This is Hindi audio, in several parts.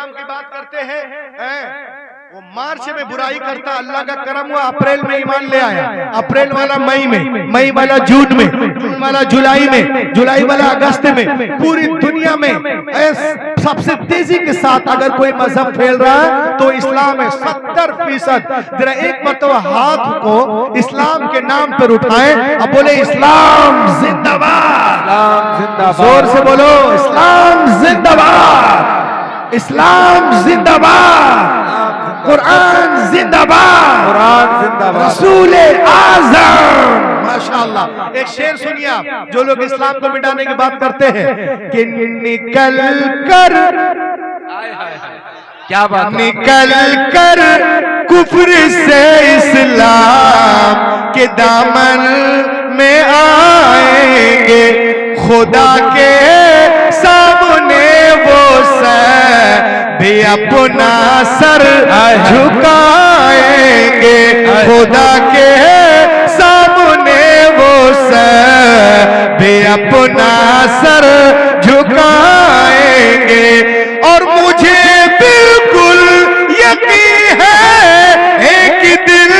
इस्लाम की बात करते हैं वो मार्च में बुराई करता, अल्लाह का करम हुआ अप्रैल में ईमान ले आया, अप्रैल वाला मई में, मई वाला जून में, जून वाला जुलाई में, जुलाई वाला अगस्त में। पूरी दुनिया में सबसे तेजी के साथ अगर कोई मजहब फैल रहा है तो इस्लाम है 70%। जरा एक मरतबा हाथ को इस्लाम के नाम पर उठाएं, अब बोले इस्लाम जिंदाबाद, जोर से बोलो इस्लाम जिंदाबाद, इस्लाम जिंदाबाद, कुरान जिंदाबाद, कुरान जिंदाबाद, रसूल आज़म। माशाअल्लाह। एक शेर सुनिए आप, जो लोग इस्लाम को मिटाने की बात करते हैं कि निकल कर, क्या बात, निकल कर कुफ्र से इस्लाम के दामन में आएंगे, खुदा के सामने वो भी अपना सर झुकाएंगे, खुदा के सामने वो भी अपना सर झुकाएंगे। और मुझे बिल्कुल यकीन है एक दिन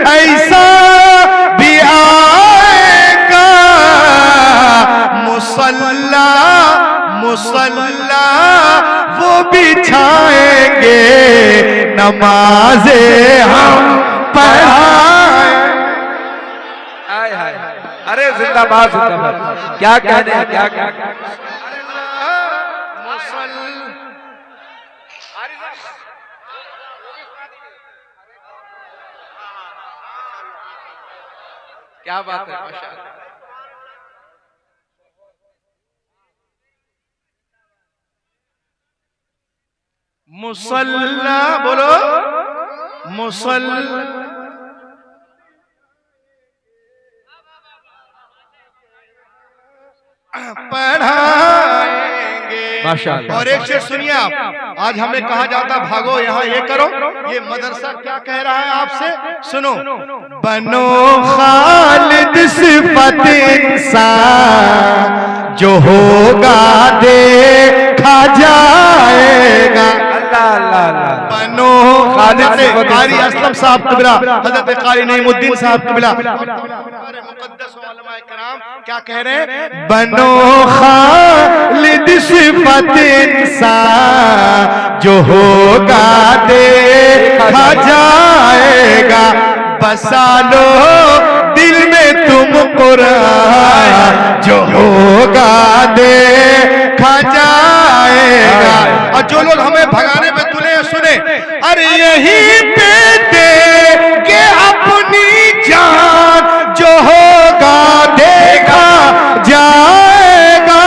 ऐसा भी आएगा, मुसल्ला मुसल्ला वो बिछाएंगे, नमाज़े हम पढ़ाएं। अरे जिंदाबाद जिंदाबाद, क्या कहने हैं, क्या क्या बात है, माशाअल्लाह। मुसल्ला बोलो, मुसल्ला पढ़ाएंगे। माशाअल्लाह। और एक चीज सुनिए आप, आज हमें कहा जाता भागो यहाँ ये करो, ये मदरसा क्या कह रहा है आपसे, सुनो। बनो खालिद सिफत इंसान जो होगा देखा जाएगा। बनो खालिद कारी असलम साहब किबला, हजरत कारी नईमुद्दीन साहब किबला, मुकद्दस उलमाए किराम क्या कह रहे हैं, बनो खालिद सिफत इंसान जो होगा देखा जाएगा, बसा लो दिल में तुम कुरान जो होगा देखा जाएगा। और जो लोग हमें भगाने पे तुले सुने, अरे यहीं पे देंगे अपनी जान जो होगा देखा जाएगा,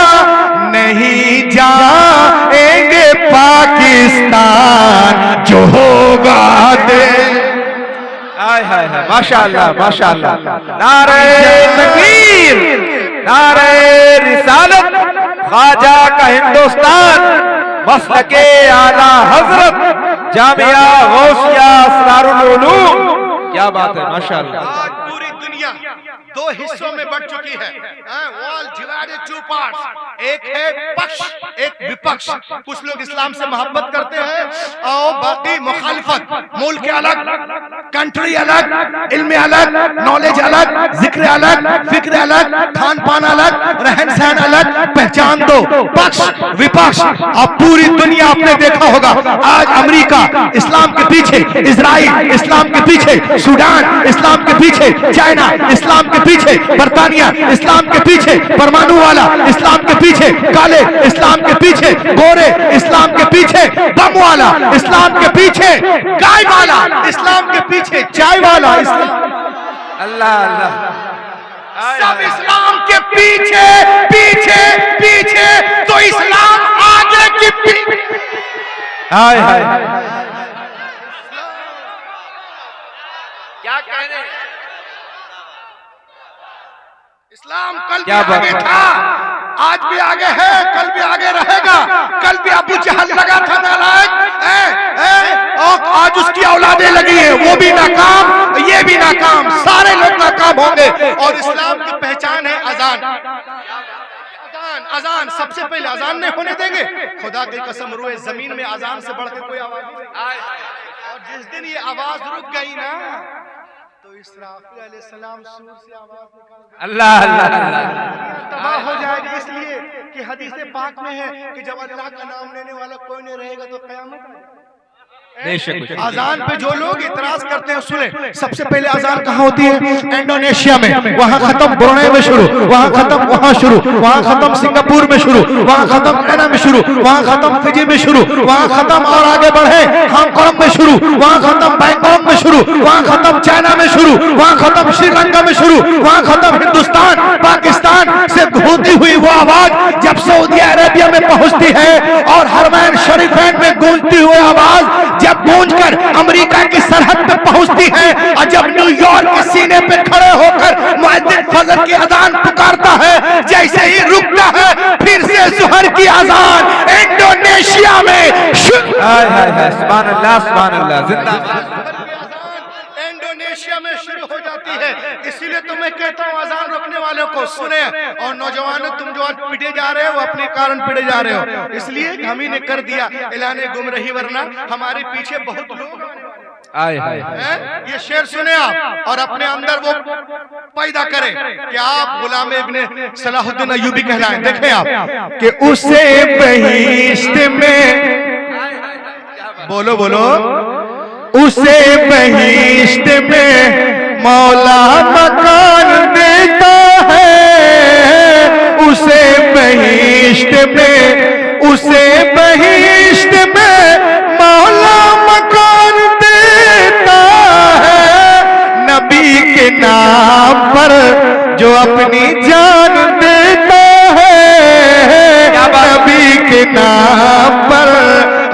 नहीं जाएंगे पाकिस्तान जो होगा माशाअल्लाह माशाअल्लाह। नारे तकबीर, नारे रिसालत, ख्वाजा का हिंदुस्तान, मसलके आला हजरत जामिया गौसिया असरारुल उलूम। क्या बात है, माशाअल्लाह। आज पूरी दुनिया दो हिस्सों में बढ़ चुकी है, वॉल डिवाइडेड टू पार्ट्स, एक है पक्ष एक विपक्ष। कुछ लोग इस्लाम से मोहब्बत करते हैं और बाकी मुखालिफत, मुल्क अलग, कंट्री अलग, इल्म अलग, नॉलेज अलग, जिक्र अलग, फिक्र अलग, खान पान अलग, रहन सहन अलग, पहचान दो। पक्ष विपक्ष। अब पूरी दुनिया आपने देखा होगा, आज अमेरिका इस्लाम के पीछे, इजराइल इस्लाम के पीछे, सूडान इस्लाम के पीछे, चाइना इस्लाम के पीछे, बर्तानिया इस्लाम के पीछे, परमाणु वाला इस्लाम के पीछे, काले इस्लाम के पीछे, गोरे इस्लाम के पीछे, बम वाला इस्लाम के पीछे, गाय वाला इस्लाम के पीछे, चाय वाला इस्लाम, अल्लाह अल्लाह, सब इस्लाम के पीछे पीछे पीछे, तो इस्लाम आगे की पीछे। हाय हाय, क्या कहने, इस्लाम कल भी आगे था, आज भी आगे है, कल भी आगे रहेगा। कल भी अबू जहल लगा था नालायक, और आज उसकी औलादें लगी है, वो भी नाकाम, ये भी नाकाम, सारे लोग नाकाम होंगे। और इस्लाम की पहचान है अजान, अजान अजान सबसे पहले अजान नहीं होने देंगे। खुदा की कसम रोए जमीन में अजान से बढ़ के कोई आवाज नहीं। और जिस दिन ये आवाज रुक गई ना तो इसराफील अलैहिस्सलाम सूर से आवाज निकाल अल्लाह अल्लाह अल्लाह तबाह हो जाएगी। इसलिए कि हदीस पाक में है कि जब अल्लाह का नाम लेने वाला कोई नहीं रहेगा तो कयामत। अजान पे जो लोग इतराज करते हैं सुने, सबसे पहले अजान कहाँ होती है? इंडोनेशिया में, वहाँ खत्म ब्रुनेई में शुरू, वहाँ खत्म वहाँ शुरू, वहाँ खत्म सिंगापुर में शुरू, वहाँ खत्म चाइना में शुरू, वहाँ खत्म फिजी में शुरू, वहाँ खत्म और आगे बढ़े हांगकांग में शुरू, वहाँ खत्म बैंकॉक में शुरू, वहाँ खत्म चाइना में शुरू, वहाँ खत्म श्रीलंका में शुरू, वहाँ खत्म हिंदुस्तान पाकिस्तान से होती हुई वो आवाज जब सऊदी अरेबिया में पहुंचती है और हरमैन शरीफैन में गूंजती हुई आवाज जब गूंजकर अमेरिका की सरहद पे पहुंचती है और जब न्यूयॉर्क के सीने पे खड़े होकर मुअज्जिन फजर की अजान पुकारता है, जैसे ही रुकता है फिर से ज़ुहर की अजान इंडोनेशिया में सुभान अल्लाह जिंदाबाद इंडोनेशिया में शुरू हो जाती है। इसीलिए तो मैं कहता हूँ अजान रोकने वालों को सुने। और नौजवानों तुम जो आज पिटे जा रहे हो अपने कारण पिटे जा रहे हो, इसलिए हम ही ने कर दिया ऐलाने गुमराही, वरना हमारे पीछे बहुत लोग आए ये शेर सुने आप और अपने अंदर वो पैदा करें कि आप गुलाम इब्ने सलाहुद्दीन अय्यूबी कहलाएं। देखें आप कि उसे बहिश्त में बोलो बोलो उसे बहिश्त में मौला मकान देता है, उसे बहिश्त में उसे बहिश्त में मौला मकान देता है। नबी के नाम पर जो अपनी जान देता है, नबी के नाम पर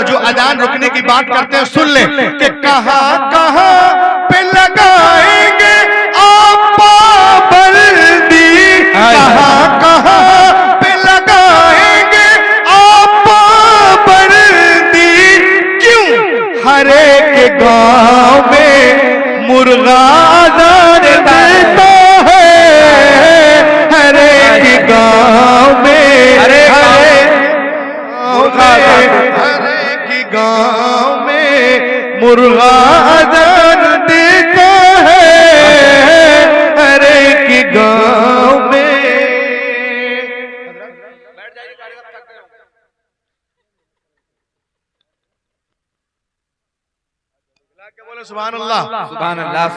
जो अजान रुकने की बात करते हैं सुन ले कि कहां कहां पे लगाएंगे आप पाबंदी, कहां कहां पे लगाएंगे आप पाबंदी, क्यों हर एक गांव में मुर्गा अजान देता है, हर एक गांव में गांव में मुर्गा अजान देता है, हर एक गांव में। बैठ जाइए क्या बोले सुभान अल्लाह सुभान अल्लाह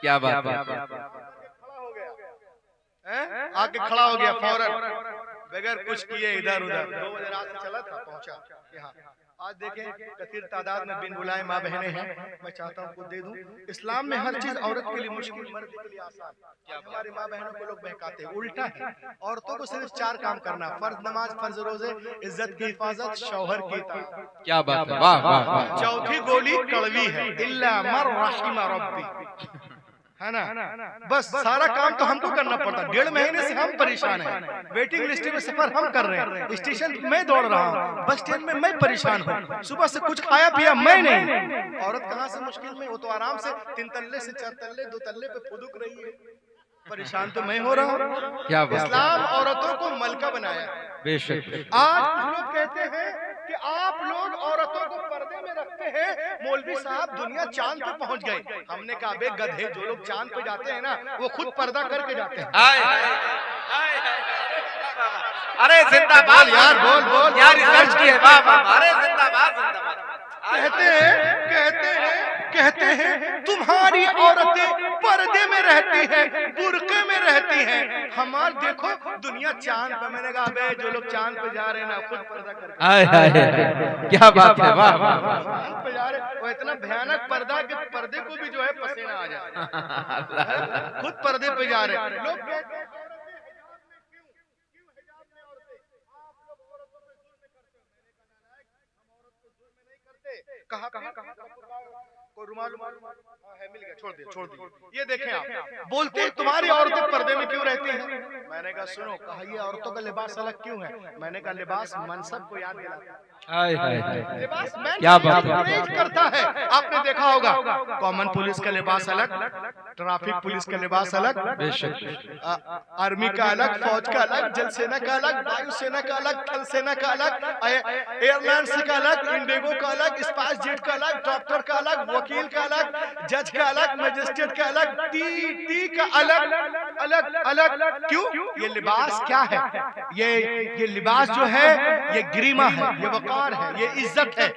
क्या बात है? आके खड़ा हो गया फौरन बगैर कुछ किए इधर उधर 2 बजे रात से चला था पहुंचा यहाँ। आज देखें कथीर तादाद में बिन बुलाए माँ बहनें हैं, मैं चाहता हूँ को दे दूं। इस्लाम में हर चीज औरत के लिए मुश्किल, मर्द के लिए आसान। हमारी माँ बहनों को लोग बहकाते हैं, उल्टा है। औरतों को सिर्फ 4 काम करना, फर्ज नमाज, फर्ज रोजे, इज्जत की हिफाजत, शौहर की इताअत। क्या बात है, वाह वाह वाह। चौथी गोली कड़वी है, इल्ला मर रहिम रब्बी, है ना। बस सारा काम तो हमको करना पड़ता। 1.5 महीने से हम परेशान हैं। वेटिंग लिस्ट में सफर हम कर रहे हैं, स्टेशन मैं दौड़ रहा हूँ, बस स्टैंड में मैं परेशान हूँ, सुबह से कुछ खाया पिया मैं नहीं। औरत कहाँ से मुश्किल में, वो तो आराम से 3 तल्ले से 4 तल्ले 2 तल्ले पे फुदुक रही है। परेशान तो मैं हो रहा हूँ। क्या बात। इस्लाम औरतों को मलका बनाया बेशक। आज लोग कहते हैं कि आप लोग औरतों को पर्दे में रखते हैं, मौलवी साहब दुनिया चांद पे पहुंच गए। हमने कहा बे गधे, जो लोग चांद पे जाते हैं ना वो खुद पर्दा करके जाते हैं। अरे जिंदाबाद यार, बोल बोल यार, रिसर्च की है, वाह वाह। अरे जिंदाबाद जिंदाबाद। कहते हैं तुम्हारी औरतें पर्दे में रहती हैं, बुर्के में रहती हैं। हमार देखो दुनिया चांद पे। मैंने कहा बे जो लोग चांद पे जा रहे हैं ना खुद पर्दा करके। हाय हाय क्या बात है, वाह वाह वाह। चांद पे जा रहे, वो इतना भयानक पर्दा कि पर्दे को भी जो है पसीना आ जाए। खुद पर्दे पे जा रहे लोग। कहा को रुमाल है, मिल गया, छोड़ दिया। ये देखें आप बोलते हैं तुम्हारी औरतें पर्दे में क्यों कहती है। मैंने कहा सुनो, कहा ये औरतों का लिबास अलग क्यों है? मैंने कहा लिबास मनसब को याद दिलाता है। लिबास क्या बात है करता है। आपने देखा होगा कॉमन पुलिस का लिबास अलग, ट्रैफिक पुलिस का लिबास अलग, आर्मी का अलग, फौज का अलग, जल सेना का अलग, वायु सेना का अलग, थल सेना का अलग, एयरलाइंस का अलग, इंडिगो का अलग, स्पाइस जेट का अलग, डॉक्टर का अलग, वकील का अलग, जज का अलग, मजिस्ट्रेट का अलग, टी का अलग अलग अलग। क्यों? ये लिबास क्या है? ये लिबास जो है ये गरिमा है, ये वकार है, ये इज्जत है,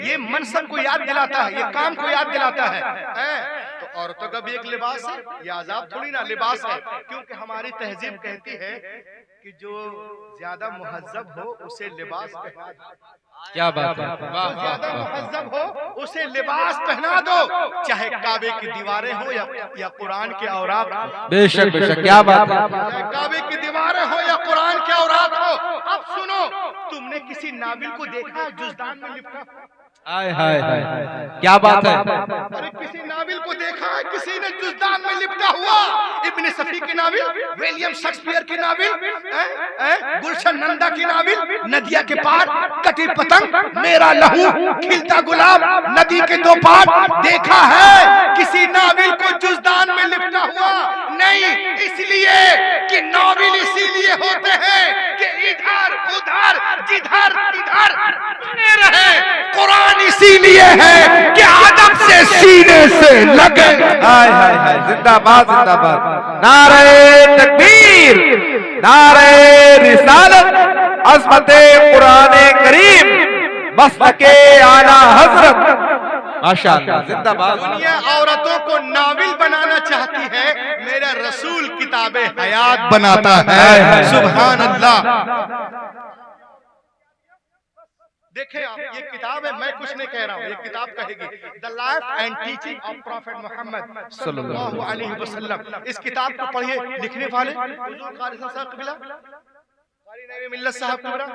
ये मनसब को याद दिलाता है, ये काम को याद दिलाता है। तो औरतों का भी एक लिबास है, ये आजाब थोड़ी ना लिबास है। क्योंकि हमारी तहजीब कहती है कि जो ज्यादा मुहज्जब हो उसे लिबास पहना दो। क्या बात है, ज्यादा मुहज्जब हो उसे लिबास पहना दो, चाहे काबे की दीवारें हो या कुरान के औरात। बेशक बेशक, क्या बात है, काबे की दीवारें हो या कुरान के औरात हो। अब सुनो, तुमने किसी नाबिल को देखा जुज़दान में लिपटा? हाय हाय हाय, क्या बात है। अरे किसी नाबिल को देखा है किसी ने जुज़दान में लिपटा हुआ? इब्न सफी की नाबिल, विलियम शेक्सपियर की नाबिल, गुलशन नंदा की नाबिल, नदिया के पार कटी पतंग, मेरा लहू खिलता गुलाब, नदी के दो पार देखा है किसी नाबिल को जुज़दान में लिपटा हुआ? नहीं, इसलिए कि नाबिल इसीलिए होते हैं कि इधर उधर जिधर तिधर बने रहे। कुरान इसीलिए है कि आदम से सीने से लगे। हाय हाय हाय, जिंदाबाद जिंदाबाद, नारे तकबीर, नारे रिसालत, अज़मते कुराने करीम, मस्तके आला हज़रत, माशाअल्लाह, जिंदाबाद। दुनिया औरतों को नाबिल बनाना चाहती है, मेरा रसूल किताबे हयात बनाता है। सुभान अल्लाह। देखें आप, ये किताब है, मैं कुछ नहीं कह रहा हूँ, ये किताब कहेगी the life and teaching of prophet Muhammad सल्लल्लाहु अलैहि वसल्लम। इस किताब को पढ़िए, लिखने वाले हुजूर कारी साहब कबीला, कारी नबी मिल्लत साहब कबीला,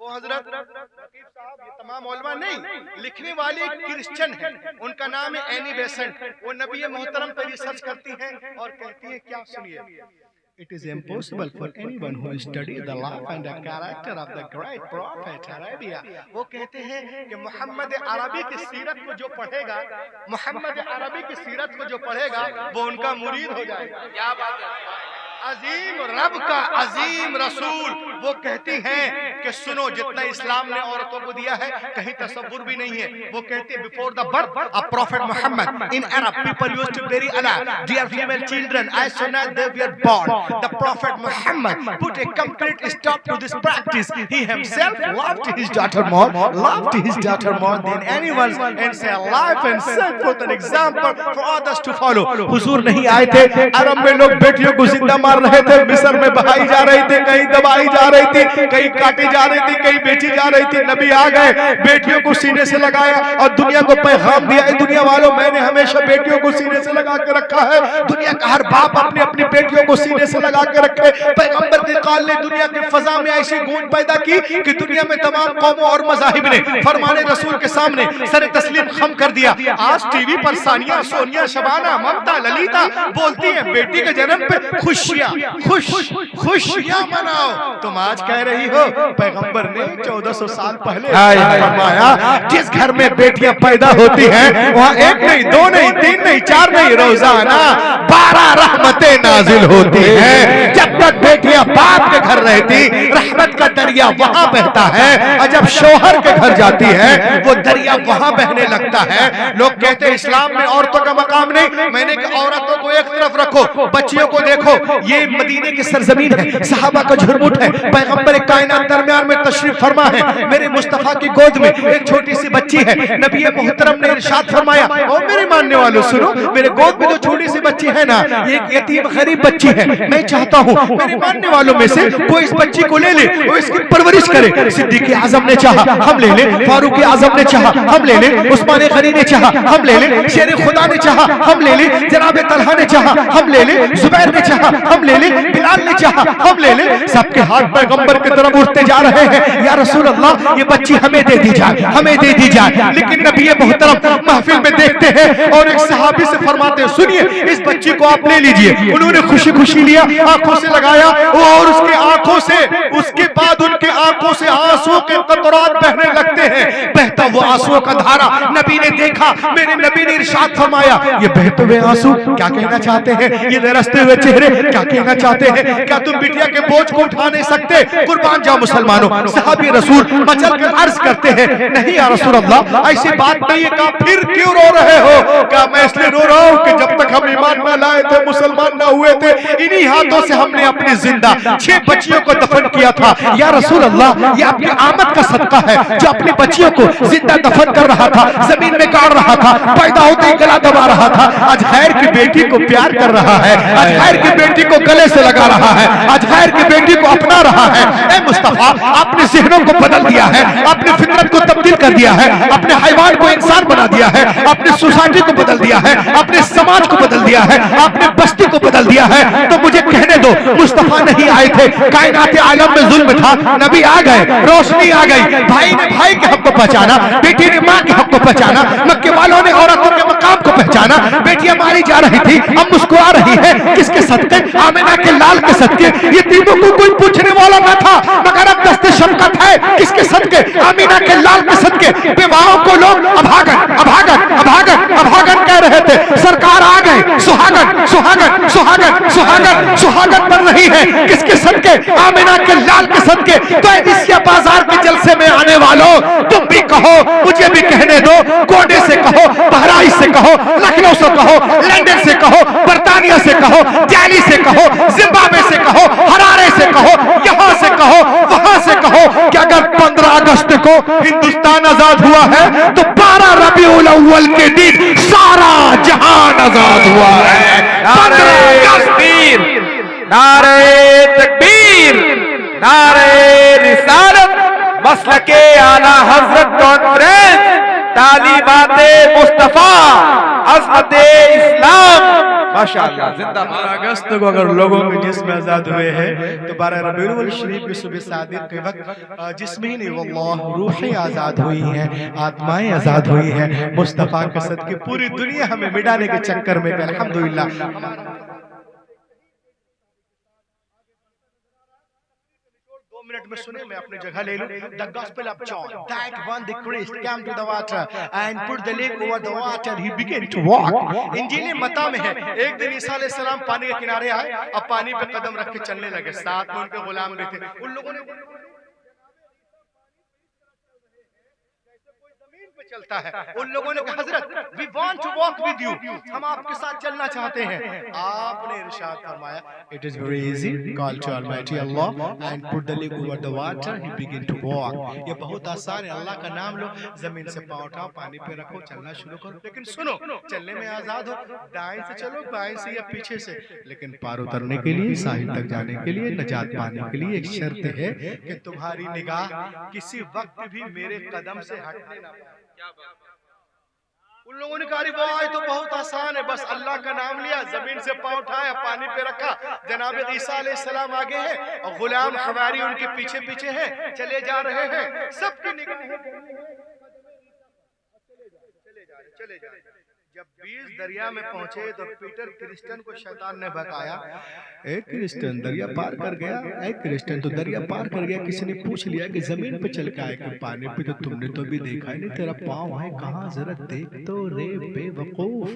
वो हजरत रकीब साहब, ये तमाम उलमा नहीं, लिखने वाले क्रिश्चियन है, उनका नाम है एनी बेसेंट। वो नबी मोहतरम पर रिसर्च करती है और कहती है क्या, सुनिए, It is impossible for anyone who studies the life and the character of the great prophet Arabia। वो कहते हैं कि मोहम्मद अरबी की सीरत को जो पढ़ेगा, मोहम्मद अरबी की सीरत को जो पढ़ेगा वो उनका मुरीद हो जाएगा। क्या बात है, अजीम रब का अजीम रसूल। वो कहती हैं कि सुनो, जितना इस्लाम ने औरतों को दिया है कहीं तसव्वुर भी नहीं है। वो कहती है before the birth of prophet Muhammad in Arab people used to bury Allah dear female children as soon as they were born। The prophet Muhammad put a complete stop to this practice। He himself loved his daughter more than anyone and say life and set forth an example for others to follow। हुजूर नहीं आए थे, अरब में लोग बेटियों को जिंदा मार रहे थे, मिस्र में बहाई जा रही थी, कहीं दबाई जा रही थी, कहीं काटी जा रही थी, कहीं बेची जा रही थी। नबी आ गए, बेटियों को सीने से लगाया और दुनिया को पैगाम दिया, दुनिया वालों मैंने हमेशा बेटियों को सीने से लगा के रखा है। दुनिया का हर बाप अपनी अपनी बेटियों को सीने से लगा के रखे। पैगंबर के काल ने दुनिया की फजा में ऐसी गूंज पैदा की कि दुनिया में तमाम कौमों और मज़ाहिब ने फरमाने रसूल के सामने सर तस्लीम खम कर दिया। आज टीवी पर सानिया, सोनिया, शबाना, ममता, ललिता बोलती है बेटी के जन्म पे खुशियां मनाओ। तुम आज कह रही हो, पैगंबर ने 1400 साल पहले फरमाया जिस घर में बेटियां पैदा होती हैं वहाँ एक नहीं, दो नहीं, तीन नहीं, चार नहीं, रोजाना 12 रहमतें नाजिल होती हैं। जब तक बेटियां बाप के घर रहती रहमत का दरिया वहाँ बहता है, और जब शौहर के घर जाती है वो दरिया वहाँ बहने लगता है। लोग कहते हैं इस्लाम में औरतों का मकाम नहीं। मैंने कहा औरतों को एक तरफ रखो, बच्चियों को देखो, ये मदीने की सरजमीन है, सहाबा का झुरमुट है, पैगंबर कायनात दरमियान में तशरीफ फरमा है। मेरे मुस्तफा की गोद में एक छोटी सी बच्ची है। नबी मोहतरम ने इरशाद फरमाया, ओ मेरे मानने वालों सुनो, मेरे गोद में जो छोटी सी बच्ची है ना, ये एक यतीम गरीब बच्ची है। मैं चाहता हूँ मेरे मानने वालों में से कोई इस बच्ची को ले ले, वो इसकी परवरिश करे। सिद्दीक आजम ने चाहा हम ले ले, फारूक आजम ने चाहा हम ले ले, उस्मान गनी ने चाहा हम ले ले, शेर खुदा ने चाहा हम ले ले, जनाब तलहा ने चाहा हम ले ले, जुबैर ने चाहा हम ले ले, बिलाल ने चाहा हम ले ले। सबके हाथ पैगंबर की तरफ उठते जा रहे हैं, या रसूल अल्लाह ये बच्ची हमें दे दी जाए, हमें दे दी जाए। लेकिन नबी मोहतरम महफिल में देखते हैं और एक सहाबी से फरमाते हैं, सुनिए इस बच्ची को आप ले लीजिए। उन्होंने खुशी खुशी लिया, आंखों से लगाया और उसके आंखों से, उसके बाद उनके आंखों से आंसू के कतरात बहने लगते हैं। बहता वो आंसुओं का धारा नबी ने देखा, मेरे नबी ने इरशाद फरमाया, ये बहते हुए आंसू क्या कहना चाहते हैं, ये तरसते हुए चेहरे क्या कहना चाहते हैं? क्या तुम बिटिया के बोझ को उठा नहीं सकते? कुर्बान जाओ मुसलमानों। सहाबी रसूल मचल कर अर्ज करते हैं, नहीं या रसूल अल्लाह ऐसी बात नहीं है। कहा फिर क्यों रो रहे हो? कहा मैं इसलिए रो रहा हूं कि जब तक हम ईमान न लाए थे, मुसलमान न हुए थे, इन्हीं हाथों से हमने अपनी जिंदा 6 बच्चियों को दफन किया था। या रसूल अल्लाह ये आपकी आमद का सदका है, जो अपनी बच्चियों को जिंदा दफन कर रहा था, जमीन में गाड़ रहा था, पैदा होते ही गला दबा रहा था, आज खैर की बेटी को प्यार कर रहा है, आज खैर की बेटी को गले से लगा रहा है, आज खैर की बेटी को अपना रहा है। ए मुस्तफा आपने ज़हनों को बदल दिया है, आपने फितरत को तब्दील कर दिया है, अपने हैवान को इंसान बना दिया है, अपने सोसाइटी को बदल दिया है, अपने समाज को बदल दिया है, आपने बस्ती को बदल दिया है। तो मुझे कहने दो, मुस्तफा नहीं आए थे, कायनात आलम में जुल्म था, नबी आ गए, रोशनी आ गई, भाई ने भाई के हक को पहचाना, बेटी ने माँ के हक को पहचाना, मक्के वालों ने औरतों के मकाम को पहचाना। बेटियां मारी जा रही थी, अब मुस्कुरा रही है, किसके सदके? आमिना के लाल के सदके। ये तीनों को कोई पूछने वाला न था, मगर अब दस्ते शफकत है, किसके सदके? आमिना के लाल के सदके। विवाहों को लोग अभागन अभागन अभागन अभागन कह रहे थे, सरकार आ गए, सुहागन सुहागन सुहागन सुहागन सुहागन बन रही है, किसके सदके? आमिना के लाल के सदके। तो एशिया बाजार के जलसे में आने वालों, तुम भी कहो, मुझे भी कहने दो, गोंडे से कहो, बहराइच से कहो, लखनऊ से कहो, लंदन से कहो, बर्तानिया से कहो, दिल्ली से कहो, जिम्बाब्वे से कहो, हरारे से कहो, यहाँ से कहो, वहां से कहो कि अगर 15 अगस्त को हिंदुस्तान आजाद हुआ है तो 12 रबीउल अव्वल के दिन सारा जहान आजाद हुआ है। नारे तकबीर, नारे तकबीर, नारे रिसालत, मसलके आला हजरत कॉन्फ्रेंस, तालीमाते मुस्तफा, अज़मते इस्लाम, माशाअल्लाह जिंदाबाद। 12 अगस्त को अगर लोगों के जिस्म आजाद हुए हैं तो 12 रबीउल शरीफ की सुबह सादिक के वक्त जिस्म ही नहीं वल्लाह रूहें आजाद हुई हैं, आत्माएं आजाद हुई हैं। मुस्तफा के सदके पूरी दुनिया हमें मिटाने के चक्कर में अल्हम्दुलिल्लाह। 2 मिनट में सुने, मैं अपनी जगह ले लूं। The Gospel of John, that when the Christ came to the water and put the leg over the water, he began to walk. इंजील मत्ता में है, एक दिन ईसा अलैहिस्सलाम पानी के किनारे आए, अब पानी पे कदम रख के चलने लगे, साथ में उनके गुलाम भी थे। उन लोगों ने चलता है, उन लोगों ने कहा हजरत we want to walk with you, हम आपके साथ चलना चाहते हैं। आपने इरशाद फरमाया, it is very easy, call to almighty Allah and put the leg over the water, he begin to walk. ये बहुत आसान है, अल्लाह का नाम लो, जमीन से पांव उठाओ, पानी पे रखो, चलना शुरू करो। लेकिन सुनो, चलने में आजाद हो, दाएं से चलो, बाएं से या पीछे से, लेकिन पार उतरने के लिए, साहिल तक जाने के लिए, नजात पाने के लिए एक शर्त है कि तुम्हारी निगाह किसी वक्त भी मेरे कदम से हटने ना पाए। उन लोगों ने कहा वो तो बहुत आसान है, बस अल्लाह का नाम लिया, जमीन से पांव उठाया, पानी पे रखा, जनाब ईसा अलैहिस्सलाम आगे है और गुलाम हवारी उनके पीछे पीछे हैं, चले जा रहे हैं, सबकी निगाहें चले जा रहे। जब 20 दरिया में पहुंचे तो पीटर क्रिस्टियन को शैतान ने भगाया, एक क्रिस्टियन दरिया पार कर गया, एक क्रिस्टियन तो दरिया पार कर गया। किसी ने पूछ लिया कि जमीन पे चल के आए कि पानी पे, तो तुमने तो भी देखा ही नहीं, तेरा पाँव है कहाँ, जरा देख तो रे बेवकूफ।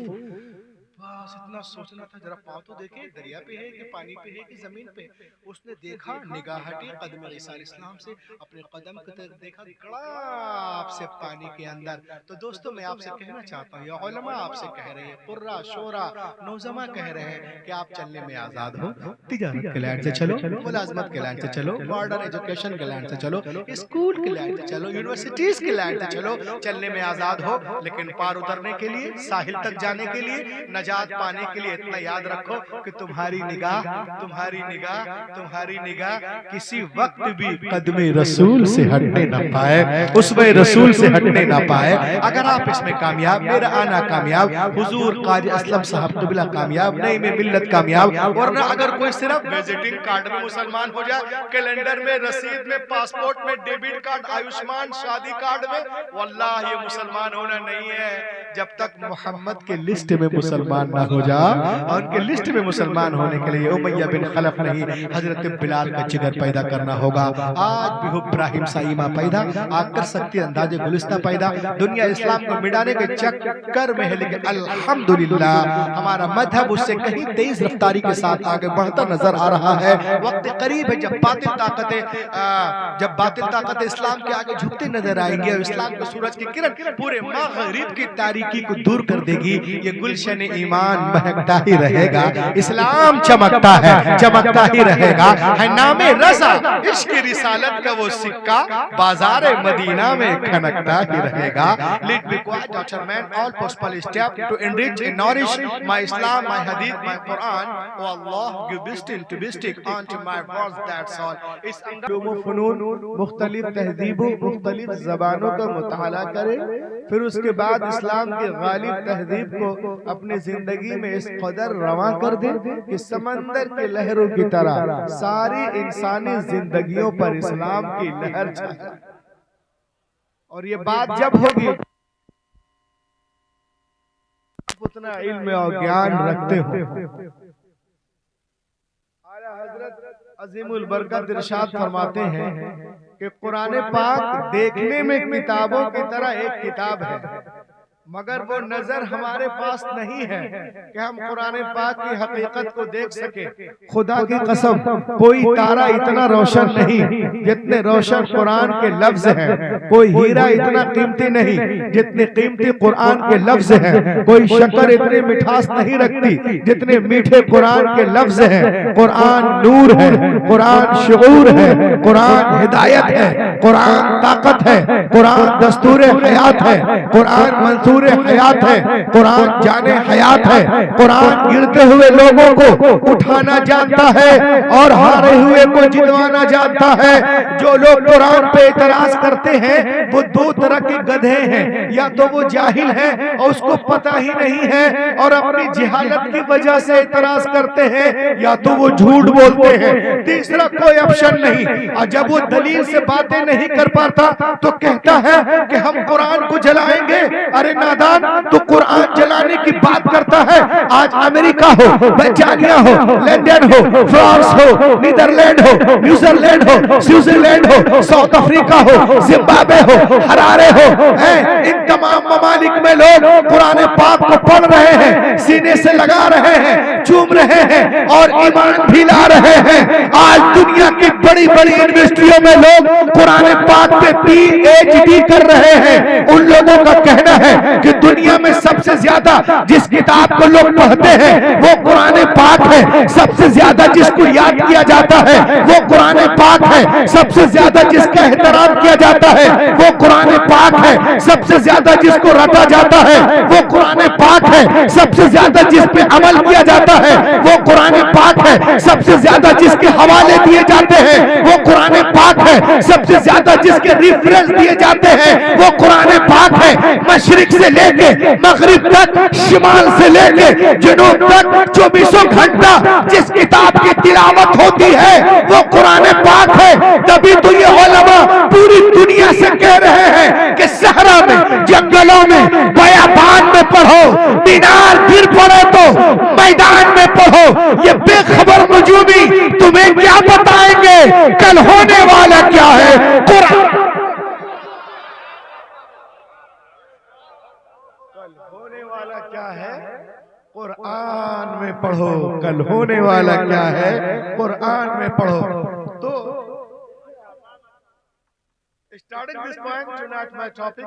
बस इतना सोचना था, जरा पाँव तो देखे, दरिया पे है कि पानी पे है कि जमीन पे। उसने देखा, निगाह हटी, कदम ईसा अलैहिस्सलाम से अपने कदम की तरफ देखा, गड़ाप से पानी के अंदर। तो दोस्तों मैं आपसे कहना चाहता हूँ, या उलमा आपसे कह रहे हैं, कुर्रा शोरा नौजमा कह रहे हैं कि आप चलने में आजाद हो, तिजारत के लाइन से चलो, मुलाजमत के लाइन से चलो, मॉडर्न एजुकेशन के लाइन से चलो, स्कूल के लाइन से चलो, यूनिवर्सिटीज के लाइन से चलो, चलने में आजाद हो। लेकिन पार उतरने के लिए, साहिल तक जाने के लिए, नजात पाने के लिए इतना याद रखो कि तुम्हारी निगाह किसी वक्त भी कदमे रसूल से हटने ना पाए, उसमें रसूल से हटने ना पाए। अगर आप इसमें कामयाब, मेरा आना कामयाब, हुजूर काजी असलम साहब क़िबला कामयाब, नहीं में मिल्लत कामयाब। वरना अगर कोई सिर्फ विजिटिंग कार्ड में मुसलमान हो जाए, कैलेंडर में, रसीद में, पासपोर्ट में, डेबिट कार्ड, आयुष्मान, शादी कार्ड में, वल्लाह ये मुसलमान होना नहीं है। जब तक मोहम्मद के लिस्ट में मुसलमान ना हो जा, और उनके लिस्ट में मुसलमान होने के लिए उमैया बिन खलफ नहीं, हजरत बिलाल का जिगर पैदा करना होगा। आज भी इब्राहिम साइमा पैदा आप कर सकती है, अंदाजे गुलिस्ता पैदा। दुनिया इस्लाम को मिटाने के चक्कर में है, लेकिन अल्हम्दुलिल्लाह हमारा मजहब उससे कहीं तेज रफ्तारी के साथ आगे बढ़ता नजर आ रहा है। वक्त करीब है जब बातिल ताकतें इस्लाम के आगे झुकते नजर आएंगे और इस्लाम के सूरज की किरण पूरे मगरिब की तारीकी को दूर कर देगी। ये गुलशन ईमान महकता ही रहेगा, इस्लाम चमकता ही रहेगा। है नामे रज़ा इश्क रिसालत का वो सिक्का बाजार मदीना में खनकता ही रहेगा। Let me quiet, Dr. Man, all possible step to enrich and nourish my Islam, my Hadith, my Quran. Oh Allah, give wisdom to be stick onto my words, that's all. इस फनून मुख्तलिफ तहजीबों, मुख्तलिफ ज़बानों का मुताला करे, फिर उसके बाद इस्लाम की गालिब तहजीब को अपनी जिंदगी में इस कदर रवां कर दे कि समंदर के लहरों की तरह सारी इंसानी जिंदगियों पर इस्लाम की लहर छाए। और ये बात जब होगी, उतना इल्म और ज्ञान रखते हो। आला हजरत अजीमुल बरकत इरशाद फरमाते हैं कि कुरान पाक देखने में किताबों की तरह एक किताब है, मगर वो नजर हमारे पास नहीं है कि हम कुरान पाक की हकीकत को देख सके। खुदा की कसम, कोई तारा इतना रोशन नहीं जितने रोशन कुरान के लफ्ज हैं, कोई हीरा इतना कीमती नहीं जितने कीमती कुरान के लफ्ज हैं, कोई शक्कर इतनी मिठास नहीं रखती जितने मीठे कुरान के लफ्ज हैं। कुरान नूर है, कुरान शुऊर है, कुरान हिदायत है, कुरान ताकत है, कुरान दस्तूर हयात है, कुरान मंसूर हयात है, कुरान जाने हयात है। कुरान गिरते हुए लोगों को उठाना जानता है और हारे हुए को जितवाना जानता है। जो लोग कुरान पे इतराज करते हैं वो दो तरह के गधे हैं, या तो वो जाहिल है और उसको पता ही नहीं है और अपनी जिहालत की वजह से इतराज करते हैं, या तो वो झूठ बोलते हैं। तीसरा कोई ऑप्शन नहीं। और जब वो दलील से बातें नहीं कर पाता तो कहता है कि हम कुरान को जलाएंगे। अरे नादान, तो कुरान जलाने की बात करता है। आज अमेरिका हो, बर्तानिया हो, लंदन हो, फ्रांस हो, नीदरलैंड हो, न्यूजीलैंड हो, स्विट्जरलैंड हो, साउथ अफ्रीका हो, जिम्बाब्वे हो, हरारे हो, इन तमाम ममालिक में लोग कुरान पाक को पढ़ रहे हैं, सीने से लगा रहे हैं, चूम रहे हैं और ईमान भी ला रहे हैं। आज दुनिया की बड़ी बड़ी यूनिवर्सिटियों में लोग कुरान पाक पे PhD कर रहे हैं। उन लोगों का कहना है कि दुनिया में सबसे ज्यादा जिस किताब को लोग पढ़ते हैं वो कुरान पाक है। सबसे ज्यादा जिसको याद किया जाता है वो कुरान पाक है। सबसे ज्यादा जिसका एहतराम किया जाता है वो कुरान पाक है। सबसे ज्यादा जिसको रटा जाता है वो कुरान पाक है। सबसे ज्यादा जिस पे अमल किया जाता है वो कुरान पाक है। सबसे ज्यादा जिसके हवाले दिए जाते हैं वो कुरान पाक है। सबसे ज्यादा जिसके रिफरेंस दिए जाते हैं वो कुरान पाक है। मशरिक से लेके मगरिब तक, शिमाल से लेके जुनूब तक 24 घंटा जिस किताब की तिलावत होती है वो कुरान पाक है। तभी तो ये उलमा पूरी दुनिया से कह रहे हैं कि सहरा में, जंगलों में, बयाबान में पढ़ो, मीनार फिर पढ़ो तो मैदान में पढ़ो। ये बेखबर नजूमी तुम्हें क्या बताएंगे कल होने वाला क्या है। कुरान होने वाला क्या है, कुरान में पढ़ो। कल होने वाला क्या है, कुरान में पढ़ो। तो Starting this point, tonight my topic,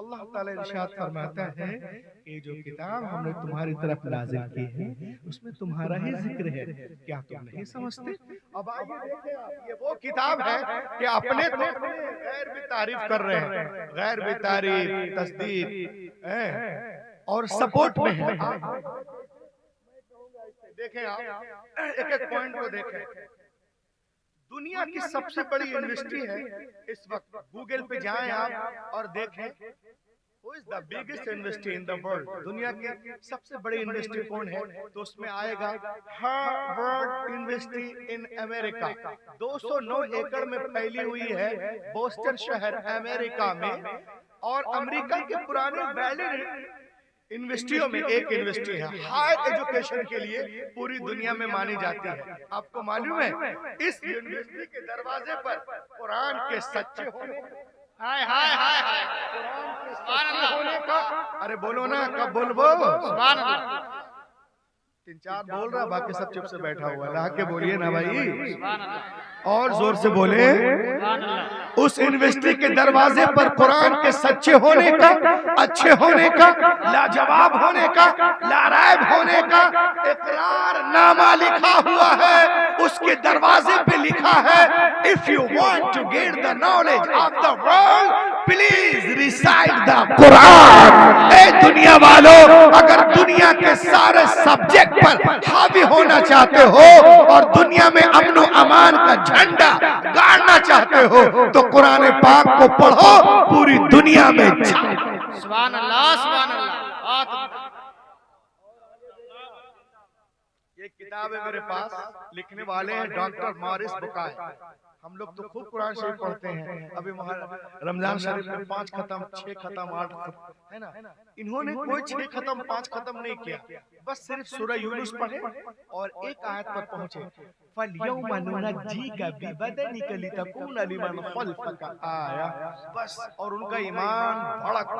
अल्लाह ताला इरशाद फरमाता है कि जो किताब हमने तुम्हारी तरफ नाज़िल की है उसमें तुम्हारा ही जिक्र है, क्या तुम नहीं समझते? अब आइए देखें आप, ये वो किताब है कि अपने तो गैर भी तारीफ कर रहे हैं, गैर भी तारीफ, तस्दीक और सपोर्ट में है। देखें आप, एक एक पॉइंट को देखें। दुनिया की सबसे बड़ी यूनिवर्सिटी है इस वक्त, गूगल पे जाएं आप और देखें Who is the biggest university in the world? दुनिया की सबसे बड़ी यूनिवर्सिटी कौन है? तो उसमें आएगा हार्वर्ड यूनिवर्सिटी इन अमेरिका। 209 एकड़ में फैली हुई है बोस्टन शहर अमेरिका में, और अमेरिका के पुराने वैलिड यूनिवर्सिटियों में एक यूनिवर्सिटी है हायर एजुकेशन के लिए पूरी दुनिया में मानी जाती है। आपको मालूम है इस यूनिवर्सिटी के दरवाजे पर कुरान के सच्चे होने, हाय हाय हाय हाय, कुरान के सच्चे होने का, अरे बोलो ना, कब बोलबो? सुभान अल्लाह। 3-4 बोल रहा, बाकी सब चुप से बैठा हुआ। ला के बोलिए ना भाई, सुभान अल्लाह, और जोर से बोले। उस यूनिवर्सिटी के दरवाजे पर कुरान के सच्चे होने का, अच्छे होने का, लाजवाब होने का, लारायब होने का इकरारनामा लिखा हुआ है। उसके दरवाजे पे लिखा है, if you want to get the knowledge of the world please recite the Quran. ए दुनिया वालों, अगर दुनिया के सारे सब्जेक्ट पर हावी होना चाहते हो और दुनिया में अमन व अमान का झंडा गाड़ना चाहते हो तो कुरान पाक को पढ़ो, पूरी दुनिया में। सुभान अल्लाह, सुभान अल्लाह। ये किताब है मेरे पास, लिखने वाले हैं डॉक्टर मॉरिस बुकाय। हम लोग तो खूब कुरान शरीफ पढ़ते हैं, अभी रमजान शरीफ में 5 खत्म, 6 खत्म, 8 खत्म, है ना। इन्होंने कोई 6 खत्म 5 खत्म नहीं किया, बस सिर्फ सूरह यूनुस पढ़े और एक आयत पर पहुंचे, फल्यौम नुनज्जीका बिबदनिका लितकूना लिमन खल्फका आया, बस। और उनका ईमान भड़क,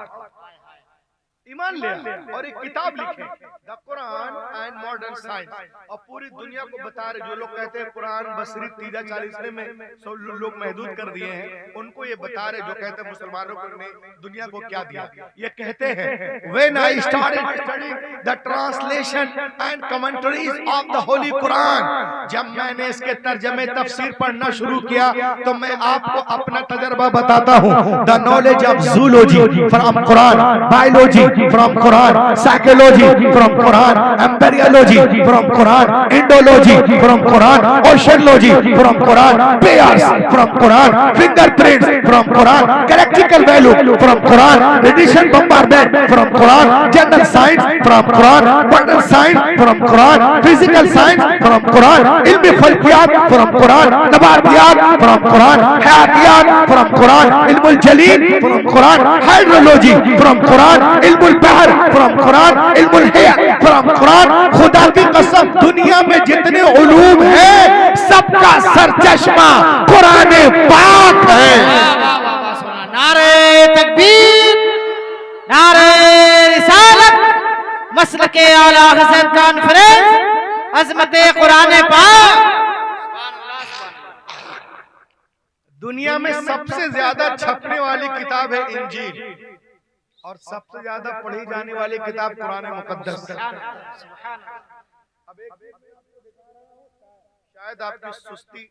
ईमान ले और एक किताब लिखे, the Quran and modern science, और पूरी दुनिया को बता रहे। जो लोग कहते हैं कुरान बसरी 40 में सब लोग महदूद कर दिए हैं, उनको ये बता रहे जो कहते हैं मुसलमानों को ने दुनिया को क्या दिया। ये कहते हैं, when I started studying the translation and commentaries of the holy Quran, जब मैंने इसके तर्जमे तफसीर पढ़ना शुरू किया तो मैं आपको अपना तजर्बा बताता हूँ। The knowledge of zoology from Quran, biology from Quran, psychology from Quran, embryology from Quran, Indology from Quran, oceanology from Quran, pairs from Quran, fingerprints from Quran, galactical value from Quran, radiation bombardment from Quran, general science from Quran, quantum science from Quran, physical science from Quran, ilmi falkiyat from Quran, nabatiyat from Quran, hayatiyat from Quran, ilmul jalil from Quran, hydrology from Quran, बहर फ्रॉम कुरान, इल्मुल हया फ्रॉम कुरान। खुदा की कसम, दुनिया में जितने उलूम है सबका सरचश्मा कुरान पाक है। नारे तकबीर, नारे रिसालत, मसलके आला हसन कॉन्फ्रेंस, अज़मते कुरान पाक। दुनिया में सबसे ज्यादा छपने वाली किताब है इंजील, और सबसे ज्यादा पढ़ी जाने वाली किताब कुरान मुकद्दस है। अब शायद आपकी सुस्ती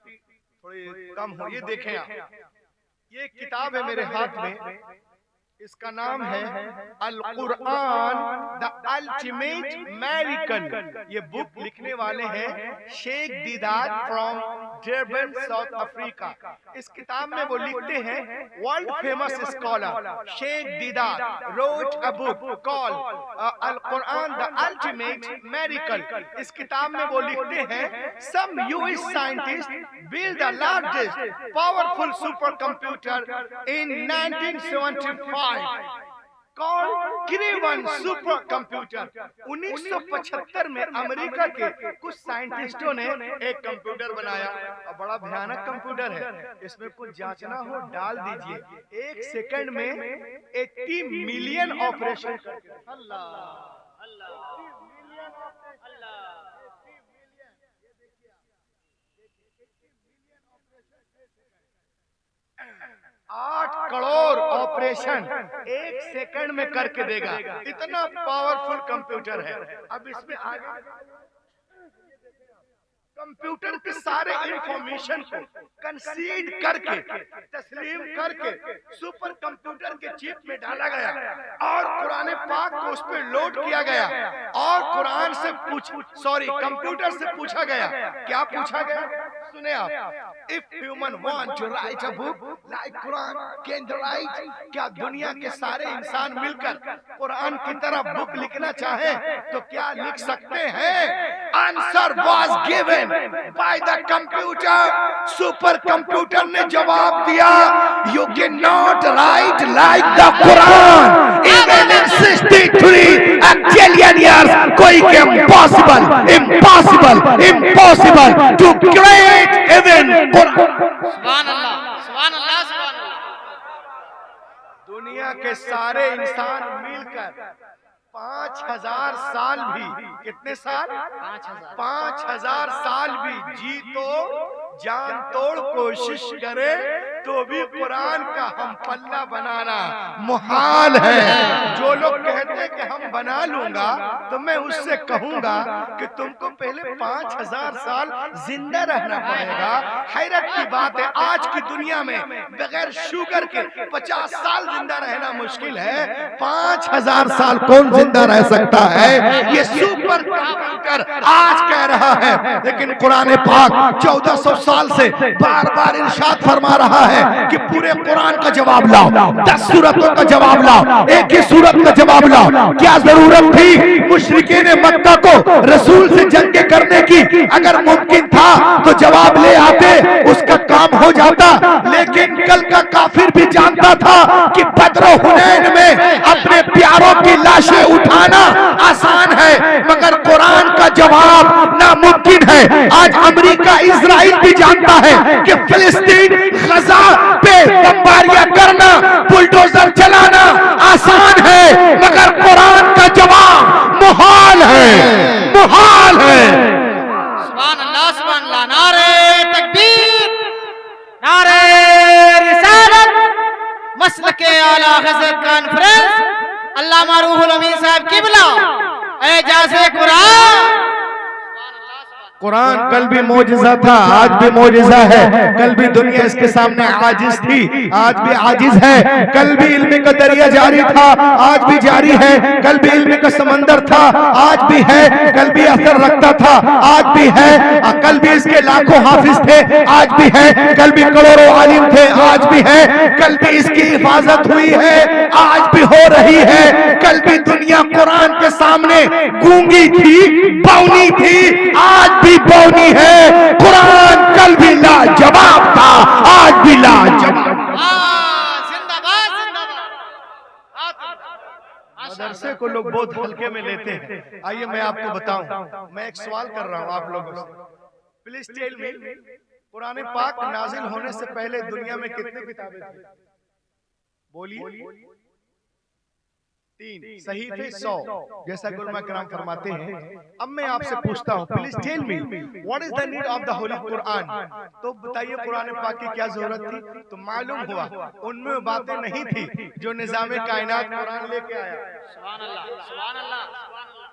थोड़ी कम हो, ये देखें आप, ये किताब है मेरे हाथ में, इसका नाम है अल कुरान द अल्टीमेट मेरिकल। ये बुक लिखने वाले हैं शेख दीदार फ्रॉम डरबन साउथ अफ्रीका। इस किताब में वो लिखते हैं, world famous scholar Sheikh Didar wrote a book called Al Quran the ultimate miracle. इस किताब में वो लिखते हैं, some US scientist build the largest powerful super computer in 1975 called Craven super computer. 1975 में अमेरिका के कुछ साइंटिस्टों ने एक कंप्यूटर बनाया, और बड़ा भयानक कंप्यूटर है। इसमें कुछ जांचना हो डाल दीजिए, 1 सेकंड में 80 मिलियन ऑपरेशन। अल्लाह अल्लाह, 8 करोड़ ऑपरेशन 1 सेकंड में करके देगा। इतना पावरफुल कंप्यूटर है। अब इसमें आगे कंप्यूटर के सारे इंफॉर्मेशन को कंसीड करके तस्लीम करके सुपर कंप्यूटर के चिप में डाला गया और कुरान पाक को उस पर लोड किया गया और कुरान से कंप्यूटर से पूछा गया। क्या पूछा गया? सुने आप। If human want to write a book like Quran can they write? क्या दुनिया के सारे इंसान मिलकर कुरान की तरह बुक लिखना चाहे तो क्या लिख सकते हैं? Answer was given by the computer. Super computer ने जवाब दिया, you can not write like the Quran even in 63 octillion years. कोई के impossible to create even Quran. सुभान अल्लाह, सुभान अल्लाह, सुभान अल्लाह। दुनिया के सारे इंसान मिलकर 5000 साल भी, कितने साल? 5000 साल भी जी तो जान तोड़ कोशिश करे तो भी कुरान का हम पल्ला बनाना मुहाल है। जो लोग कहते हैं कि हम बना लूंगा तो मैं उससे कहूंगा कि तुमको पहले 5000 साल जिंदा रहना पड़ेगा। हैरत की बात है, आज की दुनिया में बगैर शुगर के 50 साल जिंदा रहना मुश्किल है। 5000 साल कौन जिंदा रह सकता है? ये सुपर कंप्यूटर आज कह रहा है। लेकिन कुरान पाक 1400 साल से बार बार इरशाद फरमा रहा है कि पूरे कुरान का जवाब लाओ, 10 सूरतों का जवाब लाओ, एक ही सूरत का जवाब लाओ। क्या जरूरत थी मुशरिकीन मक्का को रसूल से जंग करने की? अगर मुमकिन था तो जवाब ले आते, उसका काम हो जाता। लेकिन कल का काफिर भी जानता था कि बद्र हुनैन में अपने प्यारों की लाशें उठाना आसान है मगर कुरान का जवाब नामुमकिन है। आज अमेरिका इजराइल भी जानता है कि फिलिस्तीन गजा पे बमबारियां करना, बुलडोजर चलाना आसान है मगर कुरान का जवाब मुहाल है, मुहाल है। सुभान अल्लाह, सुभान अल्लाह। नारे तकबीर, नारे रिसालत, मसलके आला हज़रत कॉन्फ्रेंस, अल्लामा रूहुल अमीन साहब किबला, एजाज़े कुरान। कुरान कल भी मौजिज़ा था, आज भी मौजिज़ा है। कल भी दुनिया इसके सामने आजिज थी, आज भी आजिज है। कल भी इल्म का दरिया जारी था, आज भी जारी है। कल भी इल्म का समंदर था, आज भी है। कल भी असर रखता था, आज भी है। कल भी इसके लाखों हाफिज थे, आज भी है। कल भी करोड़ों आलिम थे, आज भी है। कल भी इसकी हिफाजत हुई है, आज भी हो रही है। कल भी दुनिया कुरान के सामने गूंगी थी, बौनी थी, आज भी बौनी है। कुरान कल भी लाजवाब था, आज भी लाजवाब। जिंदाबाद, जिंदाबाद। मदरसे को लोग बहुत हल्के में लेते हैं। आइए मैं आपको बताऊं, मैं एक सवाल कर रहा हूं आप लोगों से। प्लीज टेल मी, कुरान पाक नाजिल होने से पहले दुनिया में कितनी किताबें थी? बोलिए। 3 सहीफे 100 जैसा कि उलमा किराम फरमाते हैं। अब मैं आपसे पूछता हूँ, please tell me what is the need of the holy Quran? तो बताइए कुरान पाक की क्या जरूरत थी? तो मालूम हुआ उनमें बातें नहीं थी जो निजाम कायनात कुरान लेके आया। सुभान अल्लाह, सुभान अल्लाह, सुभान अल्लाह।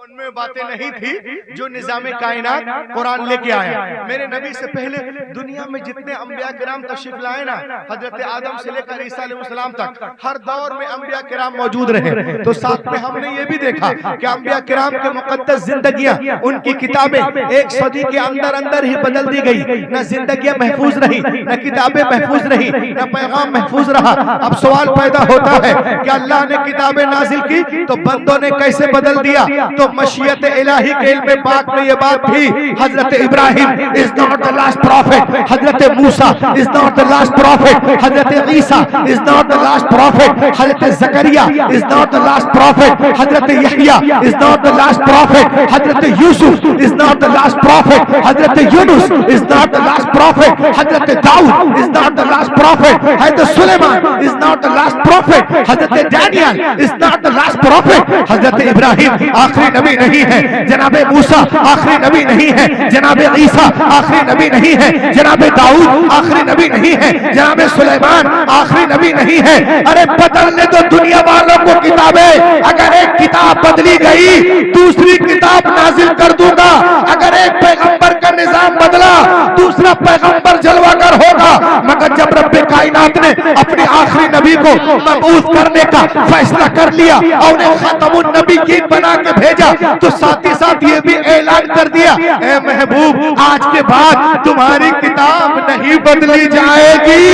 उनमें बातें नहीं थी जो निजाम कायनात कुरान लेके आया। मेरे नबी से पहले दुनिया में जितने अंबिया किराम तशरीफ लाए ना, हजरत आदम से लेकर ईसा अलैहिस्सलाम तक हर दौर में अंबिया किराम मौजूद रहे। तो साथ में हमने ये भी देखा कि अंबिया किराम के मुकद्दस जिंदगियां, उनकी किताबें एक सदी के अंदर अंदर ही बदल दी गई। न जिंदगियां महफूज रही, न किताबें महफूज रही, न पैगाम महफूज रहा। अब सवाल पैदा होता है कि अल्लाह ने किताबें नाजिल की तो बंदों ने कैसे बदल दिया? तो मशीयत इलाही के इल्म पाक में ये बात थी, Hazrat Ibrahim is not the last prophet, Hazrat Musa is not the last prophet, Hazrat Isa is not the last prophet, Hazrat Zakariya is not the last prophet, Hazrat Yahya is not the last prophet, Hazrat Yusuf is not the last prophet, Hazrat Yunus is not the last prophet, Hazrat Dawood is not the last prophet, Hazrat Sulaiman is not the last prophet, Hazrat Daniel is not the last prophet, हजरत इब्राहिम आखिरी नबी नहीं है, जनाबे मूसा आखिरी नबी नहीं है, जनाबे ईसा आखिरी नबी नहीं है, जनाबे दाऊद आखिरी नबी नहीं है, जनाबे सुलेमान आखिरी नबी नहीं है। अरे बदलने तो दुनिया वालों को किताबें, अगर एक किताब बदली गई दूसरी किताब नाजिल कर दूंगा। अगर एक पैगंबर का निजाम बदला दूसरा पैगंबर जलवागर होगा। मगर जब रब्बे कायनात ने अपने आखिरी नबी को मबूस करने का फैसला कर लिया और उन्हें खत्मुन नबीयीन बना के भेजा, तो साथ ही साथ ये भी ऐलान कर दिया, ए महबूब आज के बाद तुम्हारी किताब नहीं बदली जाएगी।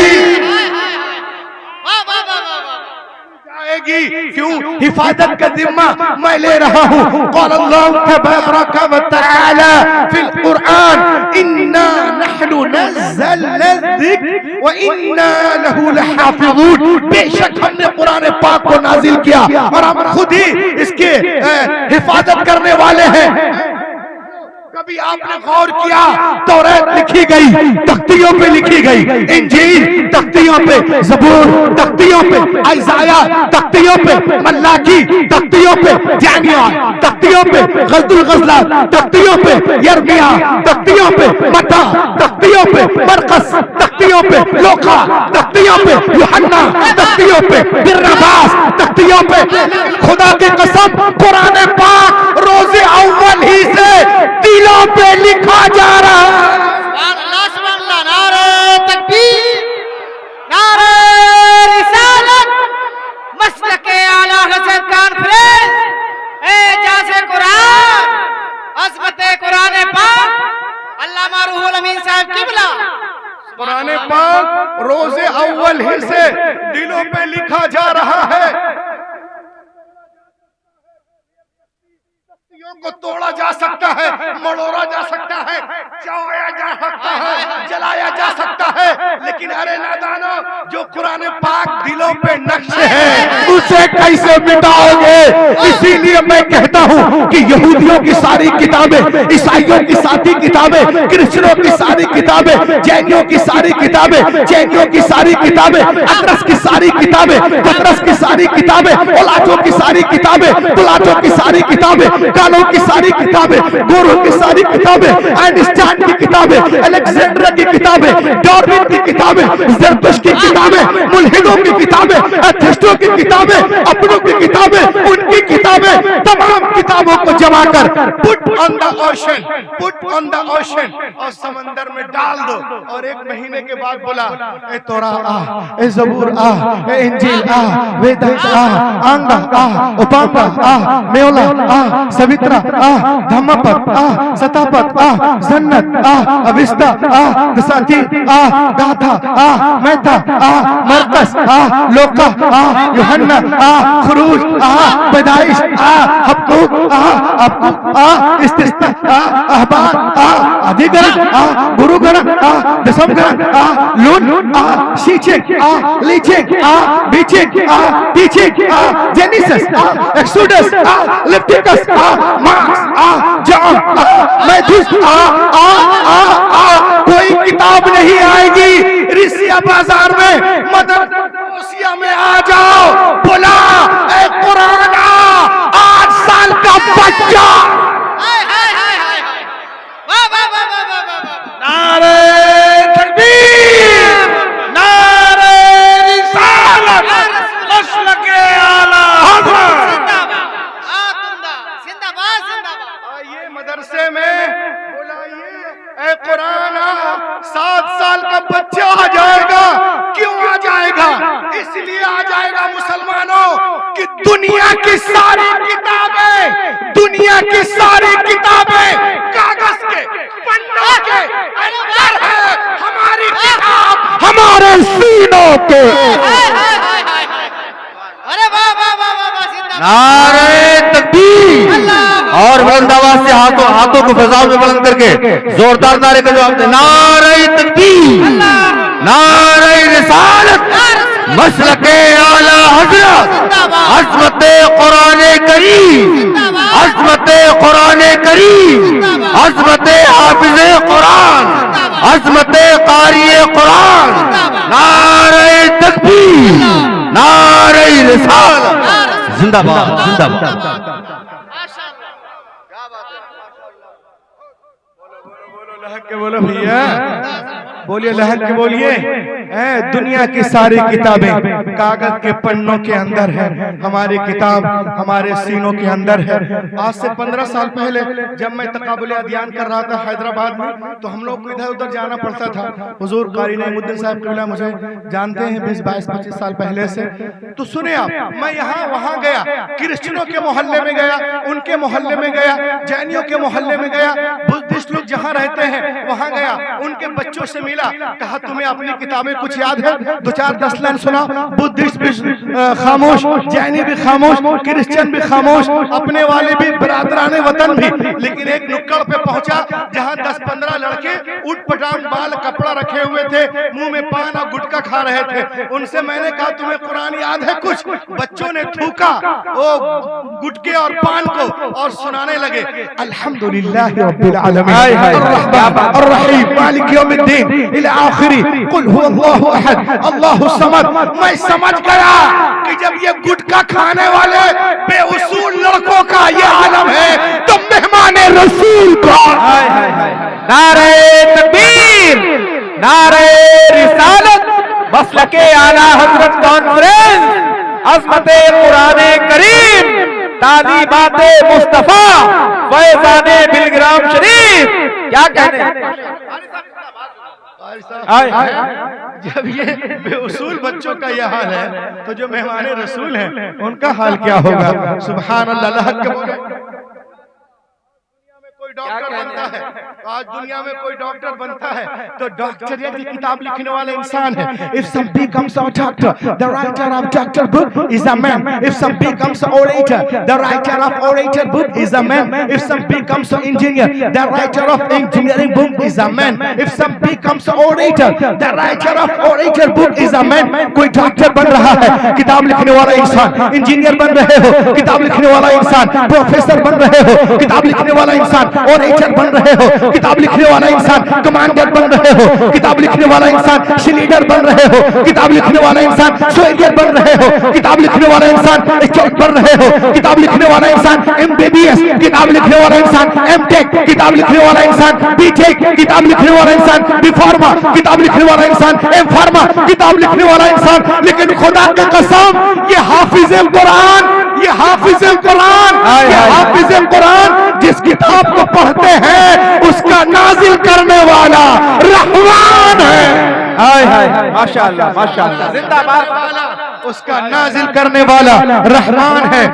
वाह वाह वाह वाह वाह। जाएगी क्यों? हिफाजत का जिम्मा मैं ले रहा हूँ। क़ाल अल्लाहु तबारक व तआला फिल कुरआन, इन्ना नहनु नज़्ज़लना ज़िक्र व इन्ना लहु लहाफ़िज़ून। बेशक हमने कुरान पाक को नाजिल किया और हम खुद ही इसके हिफाजत करने वाले हैं। कभी आपने गौर किया, तौरात लिखी गई तख्तियों पे लिखी गई, इंजील तख्तियों पे, ज़बूर तख्तियों पे, इज़ाया तख्तियों पे, मल्लाकी तख्तियों पे, जानिया तख्तियों पे, गज़दुल गज़लात तख्तियों पे, यर्मिया तख्तियों पे, मत्ता तख्तियों पे, मरकस तख्तियों पे, लोका तख्तियों पे, यूहन्ना तख्तियों पे, बिर्रबास तख्तियों पे। खुदा की कसम कुरान पाक रोज़े अव्वल ही से दिलों पे लिखा जा रहा है। सुभान अल्लाह, नारे तकबीर, नारे रिसालत, मसलके आला हसन कॉन्फ्रेंस, एजाज़े कुरान, अज़मते कुरान पाक, अल्लामा रूहुल अमीन साहब किबला। कुरान पाक रोज़े अव्वल ही से दिलों पे लिखा जा रहा है। को तोड़ा जा सकता है, मड़ोड़ा जा सकता है, चौया जा सकता है, जलाया जा सकता है, लेकिन अरे नादानो, जो कुरान पाक दिलों पे नक्श है उसे कैसे मिटाओगे? इसीलिए मैं कहता हूँ कि यहूदियों की सारी किताबें, ईसाइयों की सारी किताबें, क्रिश्चियनों की सारी किताबें, जैनियों की सारी किताबें, जैनियों की सारी किताबें, अतरस की सारी किताबें, पतरस की सारी किताबें, ओलाटों की सारी किताबें, पुलाटों की सारी किताबें, कालों की सारी किताबें, गोरों की सारी किताबें, आइंस्टाइन की किताबें, अलेक्जेंडर की किताबें, डार्विन की किताबें, ज़रतुश्त की किताबें, मुल्हिदों की किताबें, अथिस्टों की किताबें, अपनों की किताबें, उनकी किताबें, तमाम किताबों को जमा कर put on the ocean, put on the ocean, और समंदर में डाल दो। और एक महीने के बाद बोला, ए तोरा आ, ए ज़बूर आ, ए इंजील आ, वेदांत आ, आंगा आ, उपांगा आ, मेओला आ, सवित्रा आ, धम्मपद आ, सतापद आ, जन्नत आ, अविस्ता आ, दसाती आ, गाथा आ, मैथा आ, मरकस आ, लोका आ, यूहन्ना आ, खुरूज आ, पैदाइश आ, हब्बूक आ, अब्बूक आ, इस्तिस्ता आ, अहबार आ, अधिगरण आ, गुरुगण आ, दशमगण आ, लून आ, शीचेक आ, लीचेक आ, बीचेक आ, टीचेक आ, जेनेसिस आ, एक्सोडस आ, लेविटिकस आ, मार्क्स आ, जॉन आ, मैथ्यूस आ, कोई किताब नहीं आएगी। रिसिया बाजार में, मदरसिया में आ जाओ, बोला ए कुरान आ, 8 साल का बच्चा। हाय हाय हाय हाय हाय, वाह वाह वाह वाह वाह वाह। नारे तकबीर, नारे रिसालत, मसलके आला हज़रत। जिंदाबाद जिंदाबाद। आइए मदरसे में, बुलाइए ए कुरान, 7 साल का बच्चा आ जाएगा। क्यों आ जाएगा? इसलिए आ जाएगा मुसलमानों कि दुनिया की सारी किताबें, दुनिया की सारी किताबें कागज के, पन्नों के अंदर है, हमारी किताब हमारे सीनों के। अरे वाह वाह वाह वाह वाह, जिंदाबाद। नारे तकबीर, और बुलंद आवाज से हाथों को फिजा में बुलंद करके जोरदार नारे का जवाब दे। नारे तकबीर, नारे रिसालत, मसलके आला हज़रत, अज़मते कुराने करीम, अज़मते कुराने करीम, अज़मते हाफिज़े कुरान, अज़मते क़ारिए कुरान। नारे तकबीर, नारे रिसालत, जिंदाबाद जिंदाबाद। माशाअल्लाह। के बोलो भैया, बोलिए लहक के बोलिए। दुनिया की सारी किताबें कागज के पन्नों के अंदर है, हमारी किताब हमारे सीनों के अंदर है। आज से 15 साल पहले जब मैं तकाबुल अदयान कर रहा था हैदराबाद में, तो हम लोग को इधर उधर जाना पड़ता था। हुजूर कारी नईमुद्दीन साहब क़िबला मुझे जानते हैं 20, 22, 25 साल पहले से। तो सुने आप, मैं यहाँ वहाँ गया, क्रिश्चियनों के मोहल्ले में गया, उनके मोहल्ले में गया, जैनियों के मोहल्ले में गया, बुद्धिस्ट लोग जहाँ रहते हैं वहाँ गया, उनके बच्चों से मिला, कहा तुम्हें अपनी किताबें कुछ याद है? 2-4-10 लाइन सुना। बुद्धिस्ट भी खामोश, जैनी भी खामोश, क्रिश्चियन भी खामोश, अपने वाले भी, बरादराने वतन भी। लेकिन एक नुक्कड़ पे पहुंचा जहां 10-15 लड़के उठ पटांग बाल कपड़ा रखे हुए थे, मुंह में पान और गुटखा खा रहे थे। उनसे मैंने कहा तुम्हें कुरान याद है कुछ? बच्चों ने थूका वो गुटके और पान को और सुनाने लगे, अल्हम्दुलिल्लाह रब्बिल आलमीन अर्रहीम मालिक यौमिद्दीन इला आखिरी कुल हुवल्लाहु अहद अल्लाहु समद। मैं समझ गया कि जब ये गुटखा खाने वाले बेउसूल लड़कों का ये आलम है तो मेहमान रसूल कौन? नारे तकबीर, नारे रिसालत, मसलके आला हजरत कॉन्फ्रेंस, अज़मते कुराने करीम, तालीमाते मुस्तफा, फैज़ाने बिलग्राम शरीफ। क्या कहने? जब ये बेउसूल बच्चों का यह हाल है तो जो मेहमान रसूल हैं उनका हाल क्या होगा? सुभान अल्लाह। डॉक्टर बनता है, आज दुनिया में कोई डॉक्टर बनता है तो डॉक्टरियत की किताब लिखने वाला इंसान है। If some becomes a doctor, the writer of doctor book is a man. If some becomes an orator, the writer of orator book is a man. If some becomes an engineer, the writer of engineering book is a man. If some becomes an orator, the writer of orator book is a man. कोई डॉक्टर बन रहा है, किताब लिखने वाला इंसान, इंजीनियर बन रहे हो, किताब लिखने वाला इंसान, प्रोफेसर बन रहे हो, किताब लिखने वाला इंसान, और एचर बन रहे हो, किताब लिखने वाला इंसान, कमांडर बन रहे हो, किताब लिखने वाला इंसान, लीडर बन रहे हो, किताब लिखने वाला इंसान, सोल्जर बन रहे हो, किताब लिखने वाला इंसान, स्टूडेंट बन रहे हो, किताब लिखने वाला इंसान, एमबीबीएस, किताब लिखने वाला इंसान, एमटेक, किताब लिखने वाला इंसान, बीटेक, किताब लिखने वाला इंसान, बी फार्मा, किताब लिखने वाला इंसान, एम फार्मा, किताब लिखने वाला इंसान। लेकिन खुदा की कसम, ये हाफिज कुरान, ये हाफिज कुरान, ये हाफिज कुरान जिस किताब को पढ़ते हैं उसका नाजिल करने वाला रहमान है। हाय हाय, माशाअल्लाह माशाअल्लाह, जिंदाबाद। उसका नाजिल करने वाला रहमान है।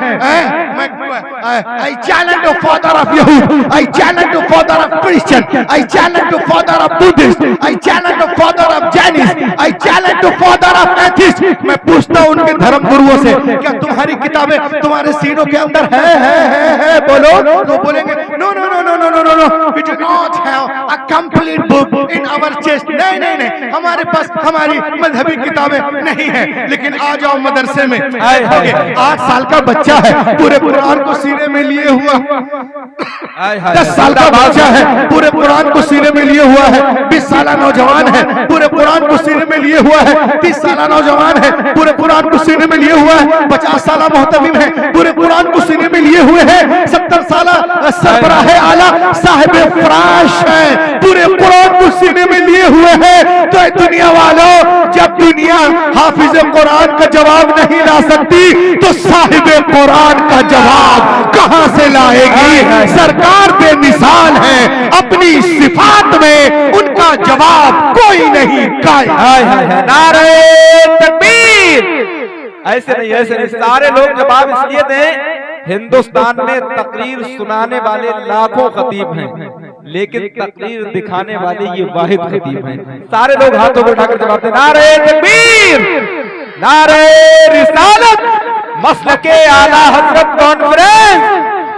I challenge the father of Yahud, I challenge the father of Christian, I challenge the father of Buddhist, I challenge the father of Jainis, I challenge the father of atheist। मैं पूछता हूँ उनके धर्म गुरुओं से, क्या तुम्हारी किताबें तुम्हारे सीनों के अंदर है? बोलो। तो बोलेंगे no no no no no no no no, we do not have a complete book in our chest। नहीं नहीं नहीं, हमारे पास हमारी मजहबी किताबें नहीं है। लेकिन आ जाओ मदरसे में, 8 साल का बच्चा है, पूरे कुरान को सीने में लिए हुआ, 10 साल का बच्चा है, पूरे कुरान को सीने में लिए हुआ है, 20 साल नौजवान है, पूरे कुरान को सीने में लिए हुआ है, 30 साल नौजवान है, पूरे कुरान को सीने में लिए हुआ है, 50 साल मोहतमिम है, पूरे कुरान को सीने में लिए हुए हैं, 70 साल सरबराह आला साहिब फराश है, पूरे कुरान को सीने में लिए हुए हैं। तो दुनिया वालों, जब दुनिया हाफिज कुरान का जवाब नहीं ला सकती तो साहिब कुरान का जवाब कहां से लाएगी? सरकार बेमिसाल है, अपनी सिफात में उनका जवाब कोई नहीं। नारे तकबीर। ऐसे नहीं, ऐसे नहीं, सारे लोग जवाब इसलिए दें, हिंदुस्तान में तकरीर सुनाने वाले लाखों खतीब हैं, लेकिन तकरीर दिखाने वाले ये वाहिद खतीब हैं। सारे लोग हाथों को उठाकर जवाब दें, नारे तकबीर, नारे रिसालत, मसलके आला हजरत कॉन्फ्रेंस,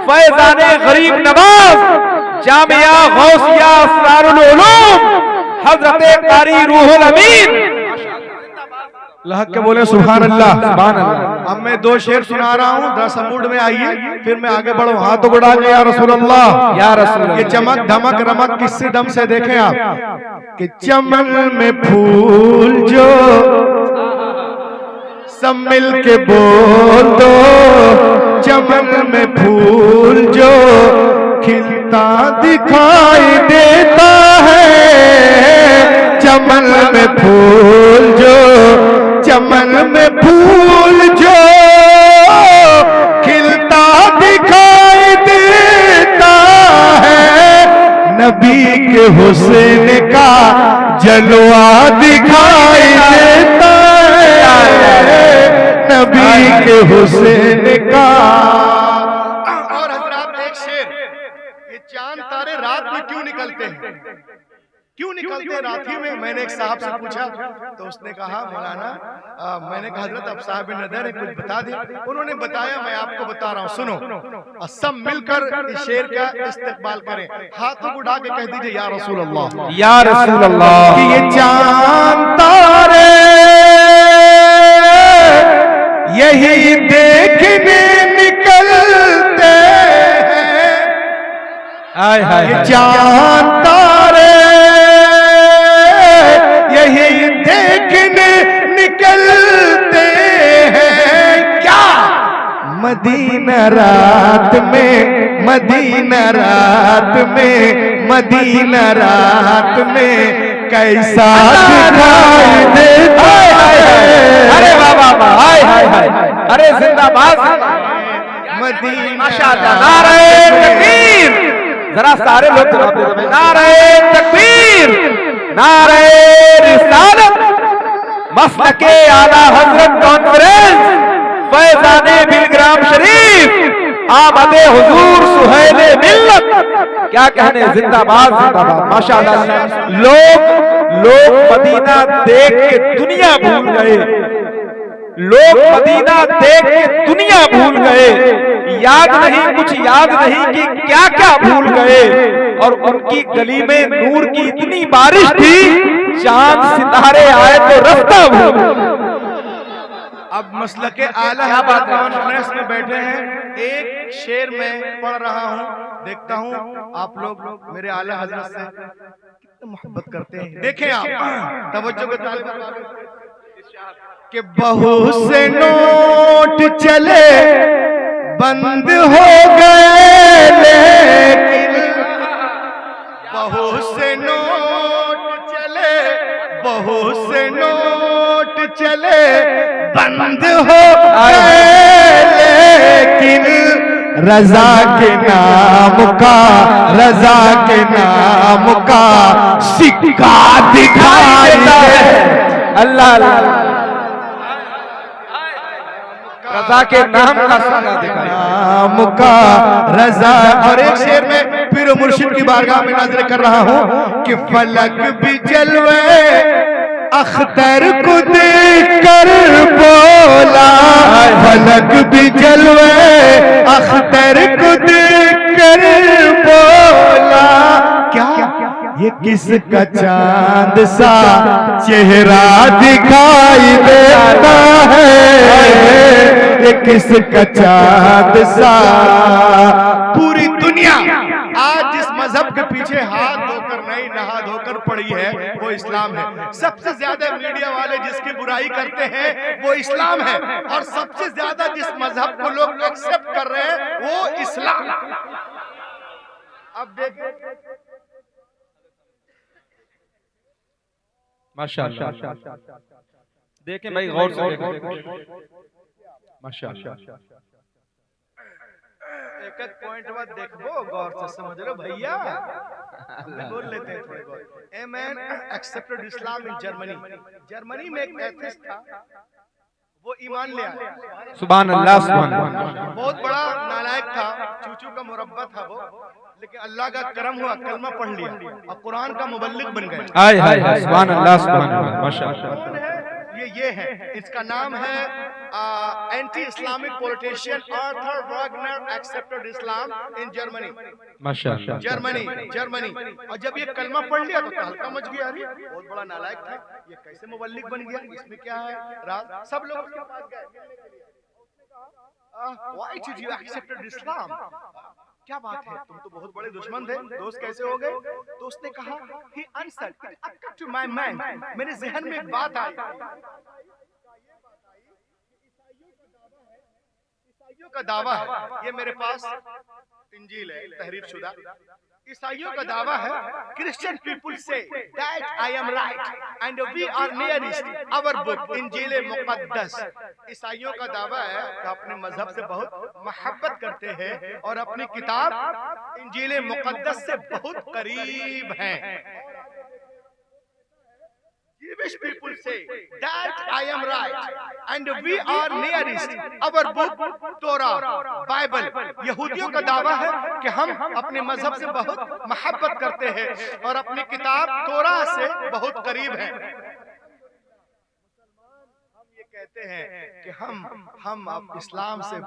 फैज़ाने गरीब नवाज, जामिया गौसिया असरारुल उलूम, हजरत कारी रूहुल अमीन। लहक के बोले सुभान अल्लाह, सुभान अल्लाह। अब मैं 2 शेर सुना रहा हूँ, 10 मूड में आइए, फिर मैं आगे बढ़ूँ। हाथ उड़ा के या रसूल अल्लाह, या रसूल। ये चमक धमक रमक किससे दम से देखें आप कि चमन में फूल जो सब मिल के बोल दो, चमन में फूल जो खिलता दिखाई देता है, चमन में फूल जो, चमन में फूल जो खिलता दिखाई देता है, नबी के हुस्न का जलवा दिखाई देता है, नबी के हुस्न का। और हजरात एक शेर, ये चांद तारे रात में क्यों निकलते हैं, क्यों निकलते हैं रात्रि में? मैंने एक साहब से पूछा तो उसने कहा मौलाना, मैंने कहा हजरत अब साहब नजर है कुछ बता दे। उन्होंने बताया, मैं आपको बता रहा हूँ, सुनो। सब मिलकर इस शेर का इस्तेमाल करें, हाथों को उठा के कह दीजिए या रसूल अल्लाह, या रसूल अल्लाह। कि ये चांद तारे यही देखने निकलते हैं, हाय हाय ये चांद तारे यही देखने निकलते हैं। क्या मदीना रात में, मदीना रात में, मदीना रात में कैसा दिखाई देता है। अरे बाबा, हाय हाय हाय, अरे जिंदाबाद मदीना, माशाअल्लाह, नारे तकबीर। जरा सारे लोग जवाब दे दो, नारे तकबीर, नारे रिसालत, मसलके आला हजरत कॉन्फ्रेंस, फैजाने बिलग्राम शरीफ, आमदे हुजूर सुहेले मिल्लत। क्या कहने, जिंदाबाद जिंदाबाद, माशाअल्लाह। लोग मदीना देख के दुनिया भूल गए, लोग मदीना देख के दुनिया भूल गए, याद नहीं, कुछ याद नहीं कि क्या क्या भूल गए। और उनकी गली में नूर की इतनी बारिश थी, चांद सितारे आए तो रास्ता भूल। अब मसलके आला कॉन्फ्रेंस में बैठे हैं, एक शेर में पढ़ रहा हूँ, देखता हूँ आप लोग मेरे आला हजरत से कितनी मोहब्बत करते हैं। देखें आप, तवज्जो के तालिब कि बहुत से नोट चले बंद हो गए, लेकिन बहुत से नोट चले, बहुत से नोट चले बंद हो गए, लेकिन रजा के नाम का, रजा के नाम का सिक्का दिखाई देता है। अल्लाह रजा के नाम का सिक्का दिखाई, नाम का रजा। और एक शेर में पीर मुर्शिद की बारगाह में नाज़िर कर रहा हूँ कि फलक भी जलवे अख्तर को देखकर बोला, फलक भी जलवे अख्तर को देखकर बोला, क्या ये किसका चांद सा चेहरा दिखाई देता है, ये किसका चांद सा। पूरी दुनिया आज जिस मजहब के पीछे हाथ धोकर नहीं नहा धोकर पड़ी है वो इस्लाम है। सबसे ज्यादा मीडिया वाले जिसकी बुराई करते हैं वो इस्लाम है, और सबसे ज्यादा जिस मजहब को लोग एक्सेप्ट कर रहे हैं वो इस्लाम। अब देखिए माशाअल्लाह, देखें भाई गौर से देखें, माशाअल्लाह। एक एक पॉइंट बाद देखो, गौर से समझ लो भैया, बोल लेते हैं थोड़े बहुत। A man accepted Islam in Germany. Germany में एक एथिस्ट था, वो ईमान ले आया। सुभान अल्लाह, सुभान अल्लाह। बहुत बड़ा नालायक था, चूचू का मुरब्बा था वो, लेकिन अल्लाह का करम हुआ, कलमा पढ़ लिया और कुरान का मुबल्लिग बन गए। हाय हाय हाय, सुभान अल्लाह, सुभान अल्लाह, माशाअल्लाह। ये है, इसका नाम है anti Islamic politician Arthur Wagner accepted Islam in Germany. माशाअल्लाह, जर्मनी। और जब ये कलमा पढ़ लिया तो तहलका मच गया, अरे बहुत बड़ा नालायक था, ये कैसे मुबल्लिग बन गया, इसमें क्या है राज। सब लोग उसके पास गए, व्हाई डिड यू एक्सेप्टेड इस्लाम, क्या बात है, तुम तो बहुत बड़े दुश्मन थे, दोस्त कैसे हो गए? तो उसने कहा, he answered, it occurred to my mind, मेरे जहन में एक बात आई, ईसाइयों का दावा है, ये मेरे पास इंजील है तहरीर शुदा, ईसाइयों का दावा है, Christian people say that I am right and we are nearest our book Injil Muqaddas. ईसाइयों का दावा है कि अपने मजहब से बहुत मोहब्बत करते हैं और अपनी किताब इंजील मुकद्दस से बहुत करीब हैं। Jewish people say that I am right and we are nearest our book Torah Bible। यहूदियों का दावा है कि हम अपने मजहब से बहुत मोहब्बत करते हैं और अपनी किताब तोरा से बहुत करीब हैं। हम ये कहते हैं कि हम अब इस्लाम से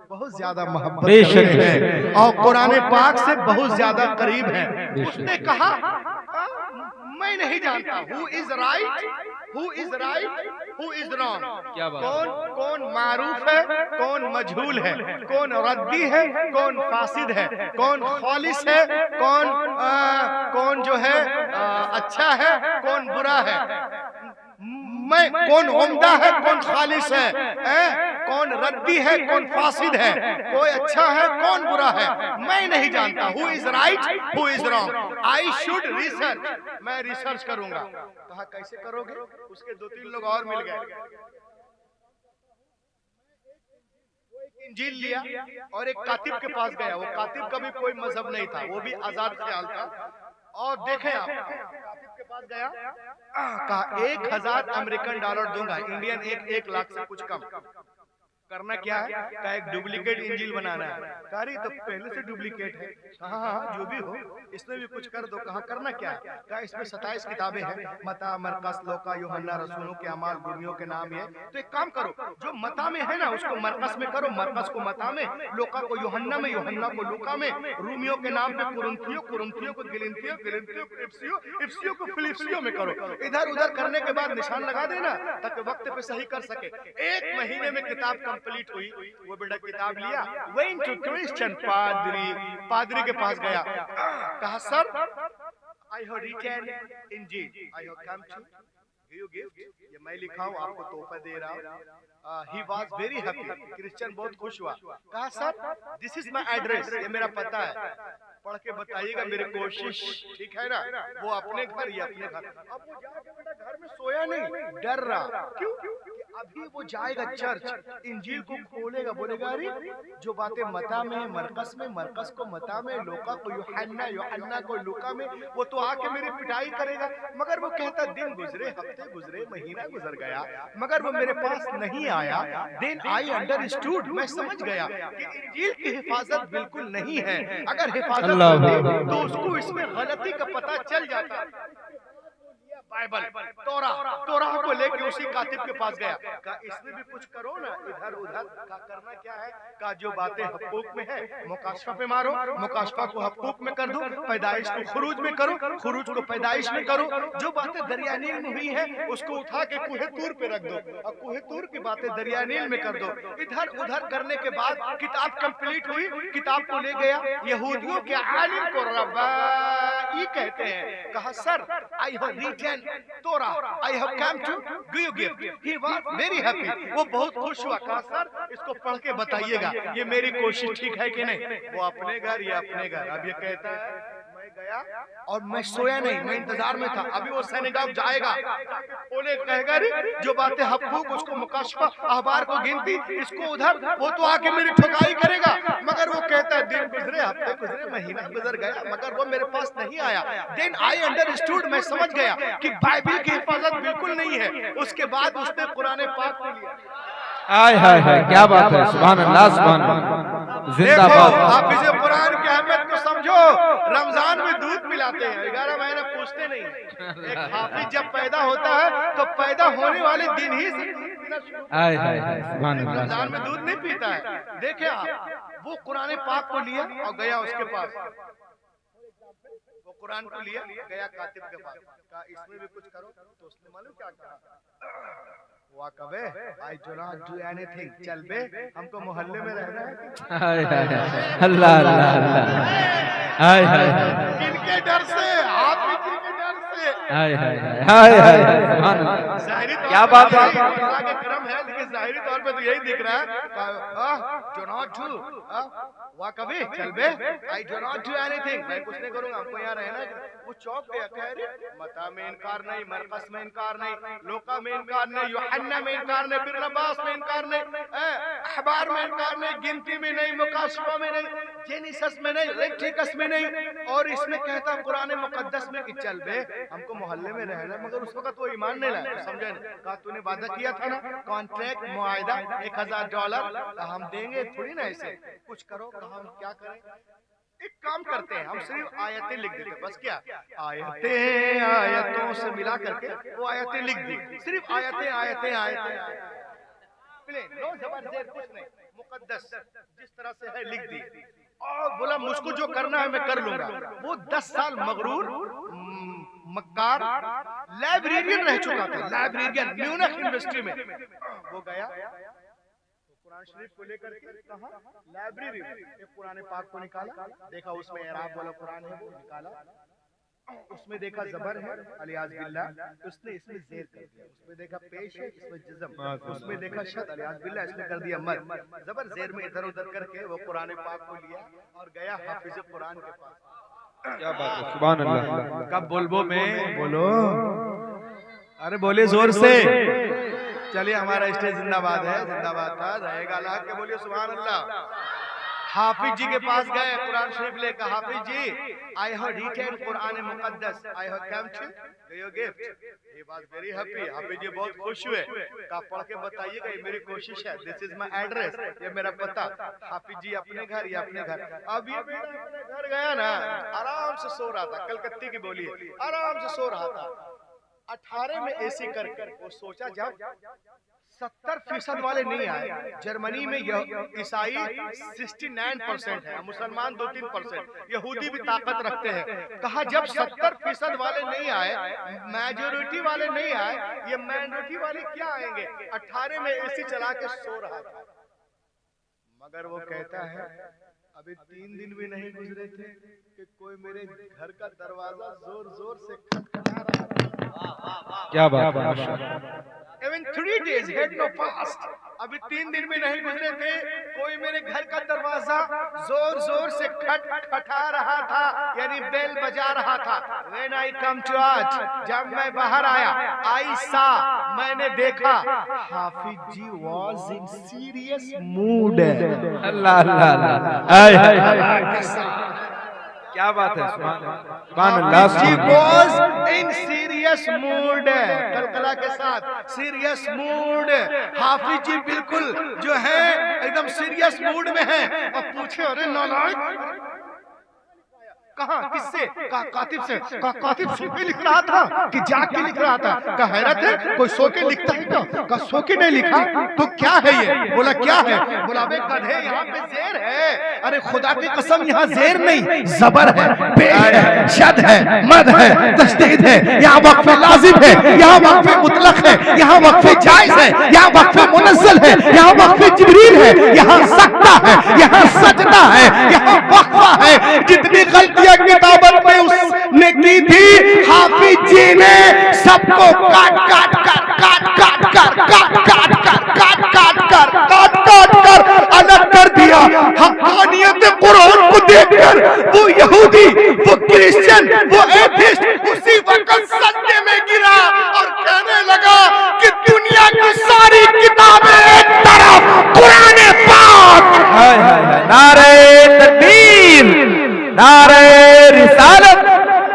बहुत ज्यादा मोहब्बत करते हैं और कुरान पाक से बहुत ज्यादा करीब हैं। उसने कहा मैं नहीं जानता who is right who is wrong. कौन मारूफ है, कौन मजहूल है, कौन रद्दी है, कौन फासिद है, कौन खालिस है, कौन जो है अच्छा है, कौन बुरा है, मैं कौन उम्दा है, कौन खालिस है, कौन रद्दी है, कौन फासिद है, कोई अच्छा है, कौन बुरा है, मैं नहीं जानता। Who is right who is wrong, I should research, मैं रिसर्च करूंगा। कहा कैसे करोगे? उसके 2-3 लोग और मिल गए। इंजील लिया और एक कातिब के पास गया। वो कातिब का भी कोई मजहब नहीं था, वो भी आजाद ख्याल था। और देखें आप, कातिब के पास गया, कहा 1000 अमेरिकन डॉलर दूंगा, इंडियन 1 लाख से कुछ कम। करना क्या है? का एक डुप्लीकेट इंजील बनाना है। कहा तो पहले से डुप्लीकेट है। हाँ जो भी हो, इसमें भी कुछ कर दो। कहा करना क्या है? कहा इसमें 27 किताबें हैं, मता, मरकस, लोका, यूहन्ना, रसूलों के अमाल, गुरमियों के नाम है। तो एक काम करो, जो मता में है ना उसको मरकस में करो, मरकस को मता में, लोका को यूहन्ना में, यूहन्ना को लूका में, रूमियों के नाम पे कुरिन्थियों, कुरिन्थियों को गिलिन्थियों, गिलिन्थियों को इफ्सियों, इफ्सियों को फिलिप्सियों में करो। इधर उधर करने के बाद निशान लगा देना ताकि वक्त पे सही कर सके। 1 महीने में किताब कंप्लीट हुई। वो बेटा किताब लिया, वेंट टू क्रिश्चियन पादरी के पास गया। कहा sir I have written Injil, I have come to give you gift, ये मैं लिखा हूं, आपको तोहफा दे रहा हूं। He was very happy, Christian बहुत खुश हुआ। कहा sir this is my address, ये मेरा पता है, पढ़ के बताइएगा मेरी कोशिश, ठीक है ना? वो अपने घर, ये अपने घर। अब वो जाके बेटा घर में सोया नहीं, डर रहा। क्यों? अभी वो जाएगा चर्च, इंजील को खोलेगा, बोलेगा अरे जो बातें मता में, मरकस में, मरकस को मता में, लोका को यूहन्ना, यूहन्ना को लूका में, वो तो आके मेरी पिटाई करेगा। मगर वो कहता दिन गुजरे, हफ्ते गुजरे, महीना गुजर गया, मगर वो मेरे पास नहीं आया। देन आई अंडरस्टूड, मैं समझ गया कि इंजील की हिफाजत बिल्कुल नहीं है। अगर हिफाजत होती तो उसको इसमें गलती का पता चल जाता। बाइबल तोरा को लेके उसी कातिब के पास गया। कहा इसमें भी कुछ करो ना, इधर उधर का करना क्या है? का जो बातें हकूक में है मुकाशफा पे मारो, मुकाशफा को हकूक में कर दो, पैदाइश को खुरूज में करो, खुरूज को पैदाइश में करो। जो बातें दरिया नील में हुई है उसको उठा के कुहे तूर पे रख दो और कुहे तूर की बातें दरिया नील में कर दो। इधर उधर करने के बाद किताब कंप्लीट हुई। किताब को ले गया, यहूदियों के आलिम को रब्बाई कहते हैं। कहा sir I have written Torah, I have come to give you gift. He was very happy, वो बहुत खुश हुआ। कहा सर इसको पढ़ के बताइएगा ये मेरी कोशिश ठीक है कि नहीं। वो अपने घर, ये अपने घर। अब ये कहता है मैं गया और मैं सोया नहीं, मैं इंतजार में था। अभी वो सिनेगॉग जाएगा, बोले कहेगा रे जो बातें हकूक, उसको मुकाशफा, अखबार को गिनती, इसको उधर, वो तो आके मेरी ठुकाई करेगा। मगर वो कहता है दिन गुजरे, हफ्ते गुजरे, महीना गुजर गया, मगर वो मेरे पास नहीं आया। देन आई अंडरस्टूड, मैं समझ गया कि बाइबिल की हिफाजत बिल्कुल नहीं है। उसके बाद उसने कुरान पाक को लिया। हाय हाय हाय, क्या बात है, सुभान अल्लाह, सुभान अल्लाह, जिंदाबाद। हाफिज़ कुरान की अहमियत को समझो। रमजान में दूध पिलाते हैं, 11 महीने पूछते नहीं। एक हाफिज जब पैदा होता है तो पैदा होने वाले दिन ही से हाय हाय हाय, सुभान अल्लाह। रमजान में दूध नहीं पीता है। देखे आप, वो कुरान पाक को लिया और गया उसके पास। वो कुरान को लिया, गया कातिब के पास। कहा इसमें भी कुछ करो। तो उसने मालूम क्या कहा? वाकबे I do not do anything, चल बे, हमको मोहल्ले में रहना है। हाय हाय हाय, अल्लाह अल्लाह अल्लाह, हाय हाय हाय, किनके डर से? आप भी किनके डर से? हाय हाय हाय हाय हाय, सुभान अल्लाह, क्या बात है। अल्लाह के करम है, लेकिन जाहिरी तौर पे तो यही दिख रहा है, डू नॉट डू, वाह कभी चल बे, I do not do anything, मैं कुछ नहीं करूंगा। हमको यहाँ रहना है। वो चौक गया, कह रहे मता में इनकार नहीं, मरकस में इनकार नहीं, लोका में इनकार नहीं, यूहन्ना में इनकार नहीं, बिन अब्बास में इनकार नहीं, अखबार में इनकार नहीं, गिनती में नहीं, मुकाशफा में नहीं, जेनिसस में नहीं, लेक्टिकस में नहीं, और इसमें कहता कुरान मुकद्दस में कि चल बे हमको मोहल्ले में रहना। मगर उस वक्त वो ईमान नहीं लाया, समझे नहीं। कहा तूने वादा किया था ना, कॉन्ट्रैक्ट मुआयदा $1000 हम देंगे थोड़ी ना, ऐसे कुछ करो। कहा हम क्या करें, एक काम करते हैं, हम सिर्फ आयतें लिख देते, बस क्या आयतें आयतों से मिला करके वो आयतें लिख दी, सिर्फ आयतें आयतें आयतें, प्लेन, नो जबरदस्त कुछ नहीं, मुकद्दस जिस तरह से है लिख दी। और बोला मुझको जो करना है मैं कर लूंगा। वो 10 साल मगरूर मक्कार लाइब्रेरियन रह चुका था, लाइब्रेरियन म्यूनिख यूनिवर्सिटी में। वो गया कुरान शरीफ को लेकर के कहा लाइब्रेरी में, एक कुरान पाक को निकाला, देखा उसमें एराब वाला कुरान है, वो निकाला, उसमें देखा जबर है अलियाज बिल्लाह, उसने इसमें जेर कर दिया, उसमें देखा पेश है, इसमें जिज़म, उसमें देखा शद अलियाज बिल्लाह, इसने कर दिया मद, जबर जेर में इधर उधर करके वो कुरान पाक को लिया और गया हाफिज कुरान के पास। क्या बात है, सुभान अल्लाह। कब बोलबो में बोलो, अरे बोले जोर से। चलिए हमारा स्टेज जिंदाबाद है, जिंदाबाद था, रहेगा ला के बोलिए सुभान अल्लाह। हाफिज जी के पास गए, कुरान शरीफ लेकर, Hafiz ji I have written Quran Muqaddas, I have come to give you gift. He was very happy, Hafiz ji बहुत खुश हुए। का पढ़ के बताइएगा, ये मेरी कोशिश है, दिस इज माय एड्रेस, ये मेरा पता। हाफिज जी अपने घर, ये अपने घर। अब ये बेटा अपने घर गया ना, आराम से सो रहा था, कलकत्ते की बोली, आराम से सो रहा था। 18 में एसी करके वो सोचा जब 70% वाले नहीं आए, जर्मनी में ईसाई 69% है, मुसलमान 2-3%, यहूदी भी ताकत रखते हैं। कहा जब 70% वाले नहीं आए, मेजोरिटी वाले नहीं आए, ये माइनॉरिटी वाले क्या आएंगे। 18 में एसी चला के सो रहा था, मगर वो कहता है अभी 3 दिन भी नहीं गुजरे थे कि कोई मेरे घर का दरवाजा जोर जोर से खटखटा रहा था। क्या बात है, Even 3 days had no passed, अभी 3 दिन भी नहीं गुजरे थे, कोई मेरे घर का दरवाजा जोर जोर से खटखटा रहा था, यानी बेल बजा रहा था। When I come to out, जब मैं बाहर आया, I saw, मैंने देखा, हाफिज जी was in serious mood। अल्लाह अल्लाह अल्लाह, क्या बात है, सुभान अल्लाह। She was in serious mood, कलकला के साथ सीरियस मूड। हाफिज जी बिल्कुल जो है एकदम सीरियस मूड में है। और पूछे अरे नालायक कहा, किससे? कहा कातिब से। कहा कातिब सो के लिख रहा था कि जाग के लिख रहा था? कहा हैरत है, कोई सो के लिखता है क्या? कहा सो के नहीं लिखा। तो क्या है ये? बोला क्या है? बोला बे गधे यहाँ पे जेर है। अरे खुदा की कसम यहाँ जेर नहीं जबर है, पेश है, शद है, मद है, तस्दीद है, यहाँ वक्फ लाजिम है, यहाँ वक्फ मुतलक है, यहाँ वक्फ जायज है, यहाँ वक्फ मुनज़्ज़ल है, यहाँ वक्फ जिब्रील है, यहाँ सकता है, यहाँ सजदा है, यहाँ वक्फा है। जितनी गलतियां किताबत में उसने की थी, हाफिज जी ने सबको काट काट कर अलग कर दिया। हक़ानियत कुरान को देखकर वो यहूदी, वो क्रिश्चियन, वो एथिस्ट उसी वक्त सजदे में गिरा और कहने लगा कि दुनिया की सारी किताबें एक तरफ, कुरान पाक। नारे तकबीर, नारे रिसालत,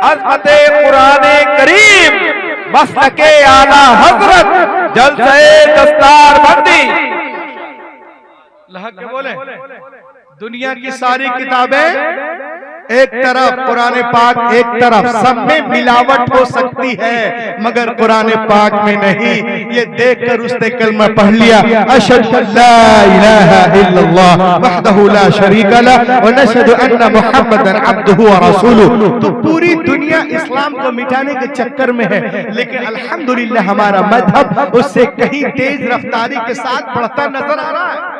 अज़मते कुराने करीम, मसलके आला हज़रत, जलसे दस्तार बंदी। लहक के बोले दुनिया की सारी किताबें एक तरफ, कुरान पाक एक तरफ, सब में मिलावट हो सकती है मगर कुरान पाक में नहीं। ये देखकर उसने कलमा पढ़ लिया, अशहदु अल्ला इलाहा इल्लल्लाह वहदहु ला शरीका लह व नशहदु अन्ना मुहम्मदन अब्दुहु व रसूलुहु। तो पूरी दुनिया इस्लाम को मिटाने के चक्कर में है, लेकिन अल्हम्दुलिल्लाह हमारा मजहब उससे कहीं तेज रफ्तारी के साथ बढ़ता नजर आ रहा है।